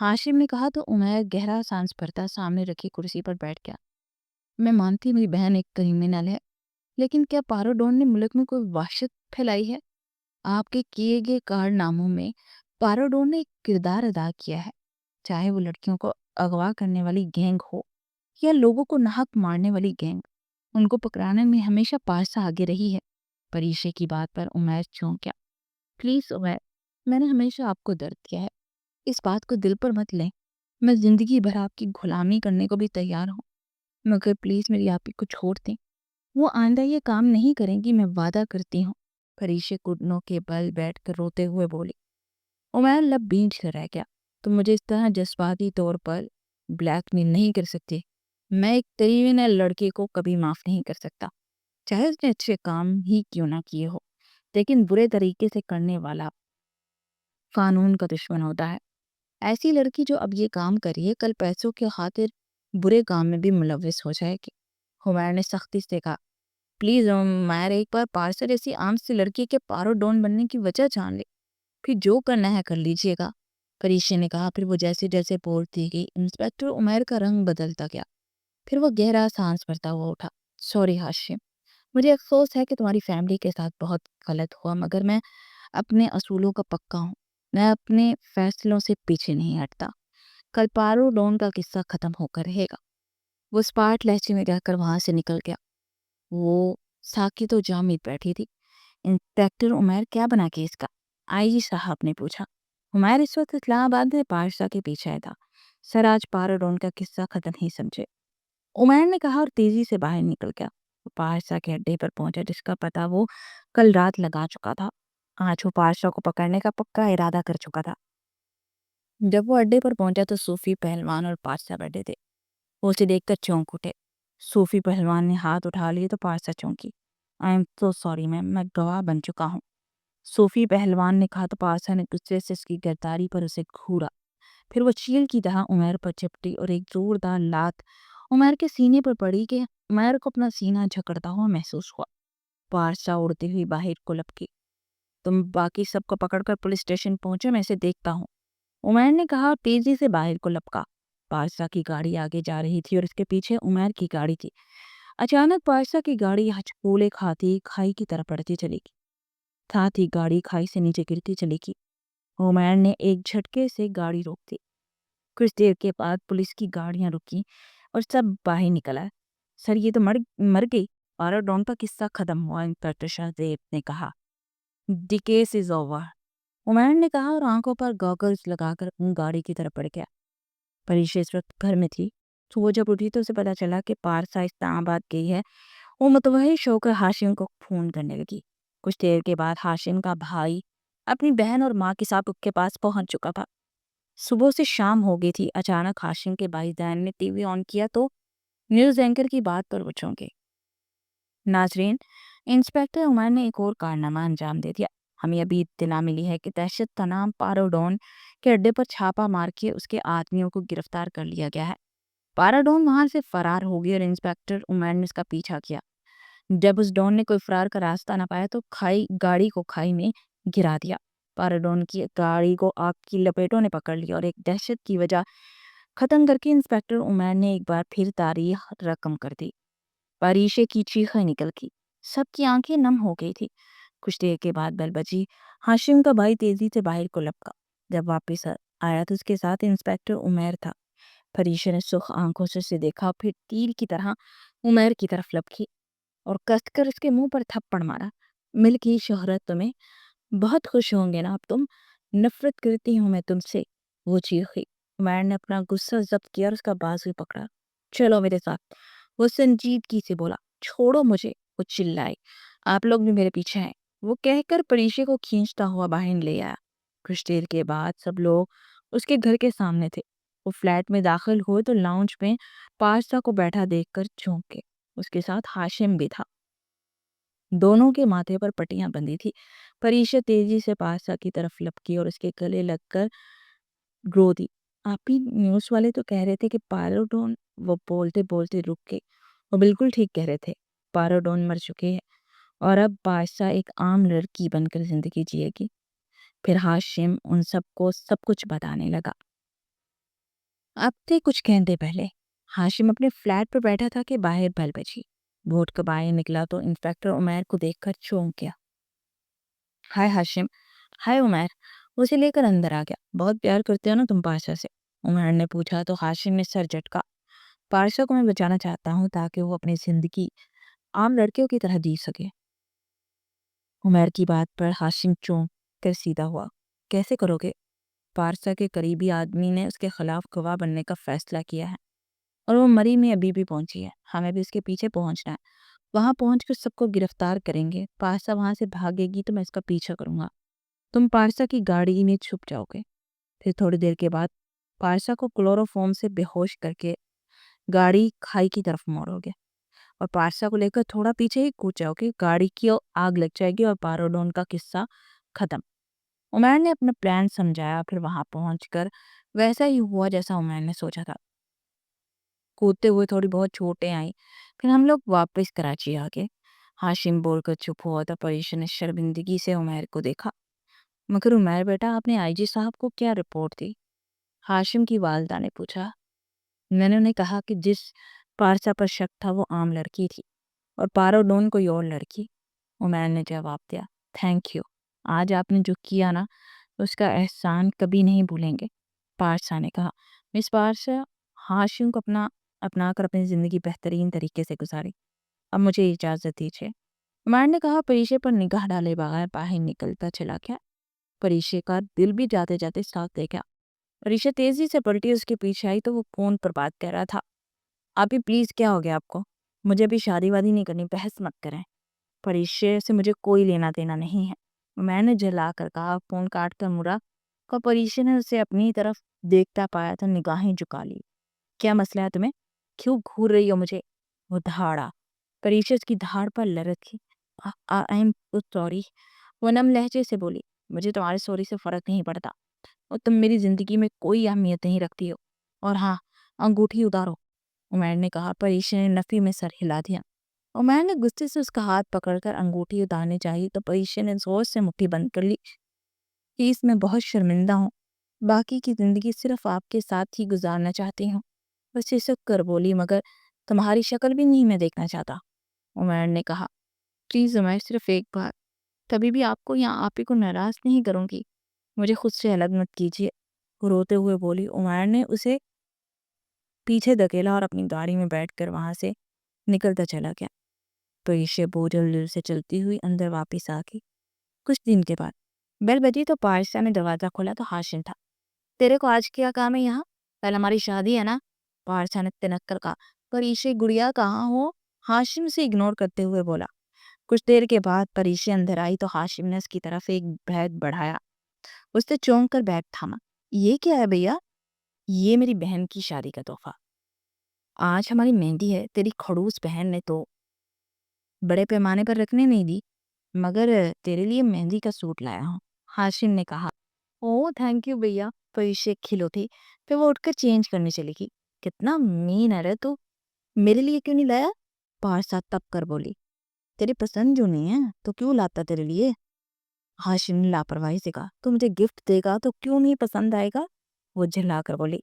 ہاشم نے کہا تو عمیر گہرا سانس بھرتا سامنے رکھی کرسی پر بیٹھ گیا۔ میں مانتی میری بہن ایک کرمنل ہے، لیکن کیا پارو ڈون نے ملک میں کوئی وحشت پھیلائی ہے؟ آپ کے کیے گئے کارناموں میں پارو ڈون نے ایک کردار ادا کیا ہے، چاہے وہ لڑکیوں کو اغوا کرنے والی گینگ ہو یا لوگوں کو ناحق مارنے والی گینگ، ان کو پکڑانے میں ہمیشہ پارسا آگے رہی ہے۔ پریشے کی بات پر عمیر چونک گیا۔ پلیز عمیر، میں نے ہمیشہ آپ کو درد دیا ہے، اس بات کو دل پر مت لیں۔ میں زندگی بھر آپ کی غلامی کرنے کو بھی تیار ہوں، مگر پلیز میری آپی کو چھوڑ دیں، وہ آئندہ یہ کام نہیں کریں گی، میں وعدہ کرتی ہوں۔ پریشے گھٹنوں کے بل بیٹھ کر روتے ہوئے بولی۔ عمیر لب بینچ کر رہ گیا۔ تم مجھے اس طرح جذباتی طور پر بلیک میل نہیں کر سکتے۔ میں ایک کرمنل لڑکے کو کبھی معاف نہیں کر سکتا، چاہے اس نے اچھے کام ہی کیوں نہ کیے ہو، لیکن برے طریقے سے کرنے والا قانون کا دشمن ہوتا ہے۔ ایسی لڑکی جو اب یہ کام کری ہے، کل پیسوں کے خاطر برے کام میں بھی ملوث ہو جائے گی۔ عمیر نے سختی سے کہا، پلیز عمیر، ایک بار پارسل ایسی عام سی لڑکی کے پارو ڈون بننے کی وجہ جان لے، پھر جو کرنا ہے کر لیجئے گا۔ پریشے نے کہا۔ پھر وہ جیسے جیسے بولتی گئی انسپیکٹر عمیر کا رنگ بدلتا گیا۔ پھر وہ گہرا سانس بھرتا ہوا اٹھا۔ سوری ہاشم، مجھے افسوس ہے کہ تمہاری فیملی کے ساتھ بہت غلط ہوا، مگر میں اپنے اصولوں کا پکا ہوں، میں اپنے فیصلوں سے پیچھے نہیں ہٹتا۔ کل پارو ڈون کا قصہ ختم ہو کر رہے گا۔ وہ اسپاٹ لہجے میں کہہ کر وہاں سے نکل گیا۔ وہ ساکت و جامد بیٹھی تھی۔ انسپیکٹر عمیر، کیا بنا کیس کا؟ آئی جی صاحب نے پوچھا۔ عمیر اس وقت اسلام آباد میں پارسا کے پیچھے تھا۔ سر، آج پارو ڈون کا قصہ ختم ہی سمجھے، عمیر نے کہا اور تیزی سے باہر نکل گیا۔ وہ پارسا کے اڈے پر پہنچا جس کا پتہ وہ کل رات لگا چکا تھا۔ آج وہ پارسا کو پکڑنے کا پکا ارادہ کر چکا تھا۔ جب وہ اڈے پر پہنچا تو صوفی پہلوان اور پارسا بیٹھے تھے۔ وہ اسے دیکھ کر چونک اٹھے۔ صوفی پہلوان نے ہاتھ اٹھا لیے تو پارسا چونکی۔ I am so sorry ma'am, میں گواہ بن چکا ہوں، صوفی پہلوان نے کہا تو پارسا نے غصے سے اس کی گرداری پر اسے گھورا۔ پھر وہ چیل کی طرح عمیر پر چپٹی اور ایک زوردار لات عمیر کے سینے پر پڑی کہ عمیر کو اپنا سینہ جھکڑتا ہوا محسوس ہوا۔ پارسا اڑتی ہوئی باہر کو لپکی۔ تم باقی سب کو پکڑ کر پولیس اسٹیشن پہنچے، میں اسے دیکھتا ہوں، عمیر نے کہا اور تیزی سے باہر کو لپکا۔ پارسا کی گاڑی آگے جا رہی تھی اور اس کے پیچھے عمیر کی گاڑی تھی۔ اچانک پارسا کی گاڑی ہچکولے کھاتی کھائی کی طرف بڑھتی چلی گئی، ساتھ ہی گاڑی کھائی سے نیچے گرتی چلی گئی۔ عمیر نے ایک جھٹکے سے گاڑی روک دی۔ کچھ دیر کے بعد پولیس کی گاڑیاں رکی اور سب باہر نکل آئے۔ سر، یہ تو مر گئی، پارو ڈون کا قصہ ختم ہوا، انسپیکٹر شہزیب نے کہا۔ The case is over, Umair نے کہا اور آنکھوں پر گاگلز لگا کر اپنی گاڑی کی طرف بڑھ گیا۔ پریشا اس وقت گھر میں تھی، تو وہ جب اٹھی تو اسے پتا چلا کہ پارسا اسلام آباد گئی ہے۔ وہ متوحش ہو کر ہاشم کو فون کرنے لگی۔ کچھ دیر کے بعد ہاشم کا بھائی اپنی بہن اور ماں کے ساتھ کے پاس پہنچ چکا تھا۔ صبح سے شام ہو گئی تھی۔ اچانک ہاشم کے بھائی دین نے ٹی وی آن کیا تو نیوز اینکر کی بات پر وہ چونکے۔ ناظرین، انسپیکٹر عمیر نے ایک اور کارنامہ انجام دے دیا۔ ہمیں ابھی اطلاع ملی ہے کہ دہشت کا نام پارو ڈون کے اڈے پر چھاپا مار کے اس کے آدمیوں کو گرفتار کر لیا گیا ہے۔ پارو ڈون وہاں سے فرار ہو گئی اور انسپیکٹر عمیر نے اس کا پیچھا کیا۔ جب اس ڈون نے کوئی فرار کا راستہ نہ پایا تو گاڑی کو کھائی میں گرا دیا۔ پارو ڈون کی گاڑی کو آگ کی لپیٹوں نے پکڑ لیا اور ایک دہشت کی وجہ ختم کر کے انسپیکٹر عمیر نے ایک بار پھر تاریخ رقم کر دی۔ پریشے کی چیخیں نکل گئی، سب کی آنکھیں نم ہو گئی تھی۔ کچھ دیر کے بعد بیل بجی۔ ہاشم کا بھائی تیزی سے باہر کو لپکا۔ جب واپس آیا تو اس کے ساتھ انسپیکٹر عمیر تھا۔ پریشا نے سرخ آنکھوں سے اسے دیکھا، پھر تیر کی طرح عمیر کی طرف لپکی اور کس کر اس کے منہ پر تھپڑ مارا۔ مل کی شہرت تمہیں، بہت خوش ہوں گے نا اب تم، نفرت کرتی ہوں میں تم سے، وہ چیخی۔ عمیر نے اپنا غصہ ضبط کیا اور اس کا بازو پکڑا۔ چلو میرے ساتھ، وہ سنجیدگی سے بولا۔ چھوڑو مجھے، وہ چلائی، آپ لوگ بھی میرے پیچھے ہیں، وہ کہہ کر پریشے کو کھینچتا ہوا باہر لے آیا۔ کچھ دیر کے بعد سب لوگ اس کے گھر کے سامنے تھے۔ وہ فلیٹ میں داخل ہوئے تو لاؤنج میں پارسا کو بیٹھا دیکھ کر چونکے۔ اس کے ساتھ ہاشم بھی تھا، دونوں کے ماتھے پر پٹیاں بندھی تھی۔ پریشا تیزی سے پارسا کی طرف لپکی اور اس کے گلے لگ کر رو دی۔ آپ ہی نیوز والے تو کہہ رہے تھے کہ پارو ڈون، وہ بولتے بولتے رک کے، وہ بالکل ٹھیک کہہ رہے تھے، پارو ڈون مر چکے ہیں اور اب پارسا ایک عام لڑکی بن کر زندگی جیے گی۔ پھر ہاشم ان سب کو سب کچھ بتانے لگا۔ اب تھے کچھ گھنٹے پہلے ہاشم اپنے فلیٹ پر بیٹھا تھا کہ باہر بیل بجی. وہ اٹھ کر باہر نکلا تو انسپیکٹر عمیر کو دیکھ کر چونک گیا. ہائے ہاشم. ہائے عمیر. اسے لے کر اندر آ گیا. بہت پیار کرتے ہو نا تم پارسا سے؟ عمیر نے پوچھا تو ہاشم نے سر جھٹکا. پارسا کو میں بچانا چاہتا ہوں تاکہ وہ اپنی زندگی عام لڑکیوں کی طرح جی سکے. عمیر کی بات پر ہاشم چونک کر سیدھا ہوا. کیسے کرو گے؟ پارسا کے قریبی آدمی نے اس کے خلاف گواہ بننے کا فیصلہ کیا ہے اور وہ مری میں ابھی بھی پہنچی ہے. ہمیں بھی اس کے پیچھے پہنچنا ہے. وہاں پہنچ کر سب کو گرفتار کریں گے. پارسا وہاں سے بھاگے گی تو میں اس کا پیچھا کروں گا. تم پارسا کی گاڑی میں چھپ جاؤ گے. پھر تھوڑی دیر کے بعد پارسا کو کلوروفارم سے بے ہوش کر کے گاڑی کھائی کی طرف موڑو گے اور پارسا کو لے کر تھوڑا پیچھے ہی کود جاؤ گے. گاڑی کی آگ لگ جائے گی اور پاروڈون کا قصہ ختم. عمیر نے اپنا پلان سمجھایا. پھر وہاں پہنچ کر ویسا ہی ہوا جیسا عمیر نے سوچا تھا. کودتے ہوئے تھوڑی بہت چوٹیں آئیں. پھر ہم لوگ واپس کراچی آ گئے. ہاشم بول کر چپ ہوا تو پریشا نے شرمندگی سے عمیر کو دیکھا. مگر عمیر بیٹا آپ نے آئی جی صاحب کو کیا رپورٹ دی؟ ہاشم کی والدہ نے پوچھا. میں نے انہیں کہا کہ جس پارسا پر شک تھا وہ عام لڑکی تھی اور پاروڈون کوئی اور لڑکی. عمیر نے جواب دیا. Thank you. آج آپ نے جو کیا نا اس کا احسان کبھی نہیں بھولیں گے. پارسا نے کہا. مس پارسا ہاشم کو اپنا کر اپنی زندگی بہترین طریقے سے گزاری. اب مجھے اجازت دیجیے. عمیر نے کہا. پریشے پر نگاہ ڈالے بغیر باہر نکلتا چلا گیا. پریشے کا دل بھی جاتے جاتے ساتھ دے گیا. پریشا تیزی سے پلٹی اس کے پیچھے آئی تو وہ فون پر بات کر رہا تھا. آپ ہی پلیز کیا ہو گیا آپ کو؟ مجھے ابھی شادی وادی نہیں کرنی. بحث مت کریں. پریشے سے مجھے کوئی لینا دینا نہیں ہے. میں نے جلا کر کہا. فون کاٹ کر مڑا تو پریشے نے اسے اپنی طرف دیکھتا پایا تو نگاہیں جھکا لی. کیا مسئلہ ہے تمہیں؟ کیوں گھور رہی ہو مجھے؟ وہ دھاڑا. پریشا اس کی دھاڑ پر لرزی. I am sorry. وہ نم لہجے سے بولی. مجھے تمہارے سوری سے فرق نہیں پڑتا اور تم میری زندگی میں کوئی اہمیت نہیں رکھتی ہو. اور ہاں انگوٹھی اتارو. عمیر نے کہا. پریشا نے نفی میں سر ہلا دیا. عمیر نے غصے سے اس کا ہاتھ پکڑ کر انگوٹھی اتارنے چاہی تو پریشا نے زور سے مٹھی بند کر لی. پلیز میں بہت شرمندہ ہوں. باقی کی زندگی صرف آپ کے ساتھ ہی گزارنا چاہتی ہوں. بس سک کر بولی. مگر تمہاری شکل بھی نہیں میں دیکھنا چاہتا. عمیر نے کہا. پلیز عمیر صرف ایک بار. کبھی بھی آپ کو یا آپ ہی کو ناراض نہیں کروں گی. مجھے خود سے الگ مت کیجیے. روتے ہوئے بولی. عمیر نے اسے پیچھے دھکیلا اور اپنی گاڑی میں بیٹھ کر وہاں سے نکلتا چلا گیا. پریشا بوجھل دل سے چلتی ہوئی اندر واپس آ گئی. کچھ دن کے بعد بیل بجی تو پارسا نے دروازہ کھولا تو ہاشم تھا. تیرے کو آج کیا کام ہے یہاں؟ کل ہماری شادی ہے نا؟ پارسا نے تنک کر کہا. پریشا گڑیا کہاں ہو؟ ہاشم سے اگنور کرتے ہوئے بولا. کچھ دیر کے بعد پریشا اندر آئی تو ہاشم نے اس کی طرف ایک بیگ بڑھایا. اس نے چونک کر بیگ تھاما. یہ کیا ہے بھیا؟ یہ میری بہن کی شادی کا تحفہ. آج ہماری مہندی ہے. تیری کھڑوس بہن نے تو بڑے پیمانے پر رکھنے نہیں دی مگر تیرے لیے مہندی کا سوٹ لایا ہوں. ہاشم نے کہا. او تھینک یو بھیا. پریشا کھل اٹھی. پھر وہ اٹھ کر چینج کرنے چلی گئی. کتنا مین ہے رے تو. میرے لیے کیوں نہیں لایا؟ پارسا تپ کر بولی. تیری پسند جو نہیں ہے تو کیوں لاتا تیرے لیے؟ ہاشم نے لاپرواہی سے کہا. تو مجھے گفٹ دے گا تو کیوں نہیں پسند آئے گا؟ وہ جھلا کر بولی.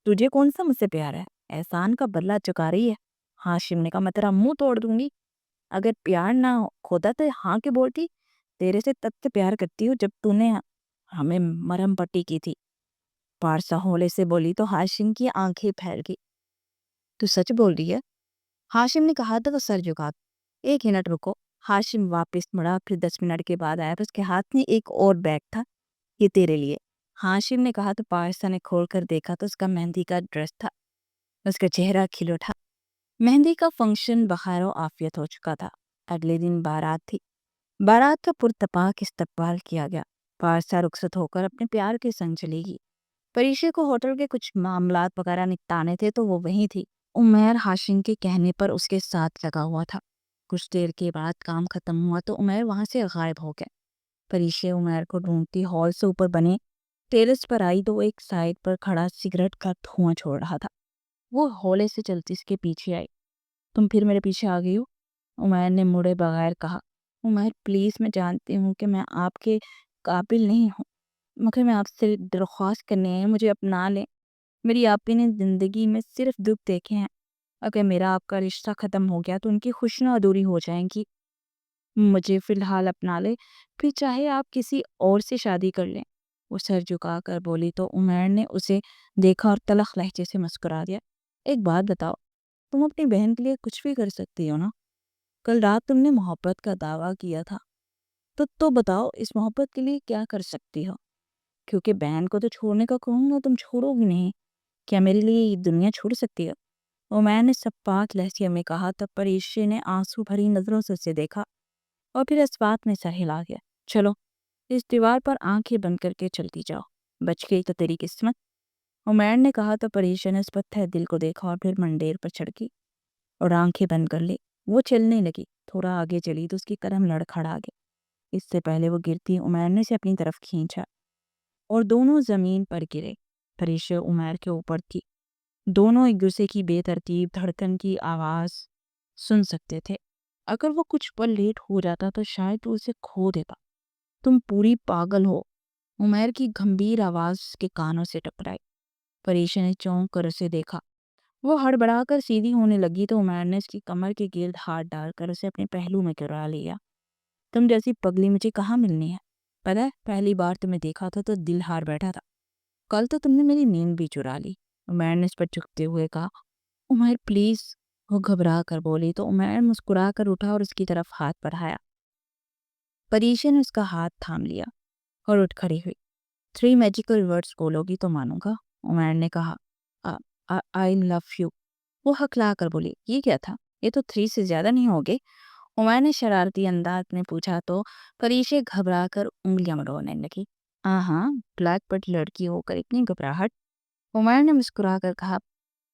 تجھے کون سا مجھ سے پیار ہے؟ احسان کا بدلہ چکا رہی ہے. ہاشم نے کہا. میں تیرا منہ توڑ دوں گی. اگر پیار نہ ہوتا تو ہاں کے بولتی. تیرے سے تب سے پیار کرتی ہوں جب تو نے ہمیں مرہم پٹی کی تھی. پارسا ہولے سے بولی تو ہاشم کی آنکھیں پھیل گئی. تو سچ بول رہی ہے؟ ہاشم نے کہا تو سر جھکا. ایک منٹ رکو. ہاشم واپس مڑا. پھر 10 منٹ کے بعد آیا. اس کے ہاتھ میں ایک اور بیگ تھا. یہ تیرے لیے. ہاشم نے کہا تو پارسا نے کھول کر دیکھا تو اس کا مہندی کا ڈریس تھا. اس کا چہرہ کھل اٹھا. مہندی کا فنکشن بخیر و عافیت ہو چکا تھا. اگلے دن بارات تھی. بارات کا پرتپاک استقبال کیا گیا. پارسا رخصت ہو کر اپنے پیار کے سنگ چلی گئی. پریشا کو ہوٹل کے کچھ معاملات وغیرہ نپٹانے تھے تو وہ وہیں تھی. عمیر ہاشم کے کہنے پر اس کے ساتھ لگا ہوا تھا. کچھ دیر کے بعد کام ختم ہوا تو عمیر وہاں سے غائب ہو گیا. پریشا عمیر کو ڈھونڈتی ہال سے اوپر بنے ٹیرس پر آئی تو وہ ایک سائڈ پر کھڑا سگریٹ کا دھواں چھوڑ رہا تھا. وہ ہولے سے چلتی اس کے پیچھے آئی. تم پھر میرے پیچھے آ گئی ہو؟ عمیر نے مڑے بغیر کہا. عمیر پلیز میں جانتی ہوں کہ میں آپ کے قابل نہیں ہوں مگر میں آپ سے درخواست کرنے ہیں مجھے اپنا لیں. میری آپی نے زندگی میں صرف دکھ دیکھے ہیں. اگر میرا آپ کا رشتہ ختم ہو گیا تو ان کی خوشیاں ادھوری ہو جائیں گی. مجھے فی الحال اپنا لے، پھر چاہے آپ کسی اور سے شادی کر لیں. وہ سر جھکا کر بولی تو عمیر نے اسے دیکھا اور تلخ لہجے سے مسکرا دیا. ایک بات بتاؤ، تم اپنی بہن کے لیے کچھ بھی کر سکتی ہو نا؟ کل رات تم نے محبت کا دعویٰ کیا تھا، تو بتاؤ اس محبت کے لیے کیا کر سکتی ہو؟ کیونکہ بہن کو تو چھوڑنے کا کہوں گا تم چھوڑو گی نہیں. کیا میرے لیے یہ دنیا چھوڑ سکتی ہے؟ اور میں نے سب پاک لہجے میں کہا. تب پریشے نے آنسو بھری نظروں سے اسے دیکھا اور پھر اس بات میں سر ہلا گیا. چلو اس دیوار پر آنکھیں بند کر کے چلتی جاؤ، بچ گئی تو تیری قسمت. عمیر نے کہا تو پریشا نے اس پتھر دل کو دیکھا اور پھر منڈیر پر چڑھ گئی اور آنکھیں بند کر لی. وہ چلنے لگی. تھوڑا آگے چلی تو اس کی قدم لڑکھڑا گئے. اس سے پہلے وہ گرتی عمیر نے اسے اپنی طرف کھینچا اور دونوں زمین پر گرے. پریشا عمیر کے اوپر تھی. دونوں ایک دوسرے کی بے ترتیب دھڑکن کی آواز سن سکتے تھے. اگر وہ کچھ پل لیٹ ہو جاتا تو شاید وہ اسے کھو دیتا. تم پوری پاگل ہو، عمیر کی گھمبیر آواز کے کانوں سے ٹکرائی. پریشا نے چونک کر اسے دیکھا. وہ ہڑبڑا کر سیدھی ہونے لگی تو عمیر نے اس کی کمر کے گرد ہاتھ ڈال کر اسے اپنے پہلو میں گرا لیا. تم جیسی پگلی مجھے کہاں ملنی ہے؟ پتہ ہے پہلی بار تمہیں دیکھا تھا تو دل ہار بیٹھا تھا. کل تو تم نے میری نیند بھی چرا لی. عمیر نے اس پر جھکتے ہوئے کہا. عمیر پلیز، وہ گھبرا کر بولی تو عمیر مسکرا کر اٹھا اور اس کی طرف ہاتھ بڑھایا. پریشا نے اس کا ہاتھ تھام لیا اور اٹھ کھڑی ہوئی. 3 میجیکل ورڈز بولو گی تو مانوں گا، عمیر نے کہا. آئی لو یو، وہ ہکلا کر بولی. یہ کیا تھا؟ یہ تو 3 سے زیادہ نہیں ہوگے؟ عمیر نے شرارتی انداز میں پوچھا تو پریشا گھبرا کر انگلیاں مڑونے لگی. ہاں بلیک بٹ لڑکی ہو کر اتنی گھبراہٹ؟ عمیر نے مسکرا کر کہا.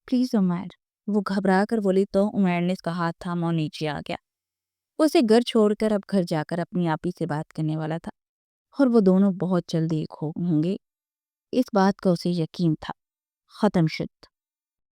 پلیز عمیر، وہ گھبرا کر بولی تو عمیر نے اس کا ہاتھ تھاما اور نیچے آ گیا. وہ اسے گھر چھوڑ کر اب گھر جا کر اپنی آپی سے بات کرنے والا تھا اور وہ دونوں بہت جلدی ایک ہوں گے. اس بات کا اسے یقین تھا. ختم شد.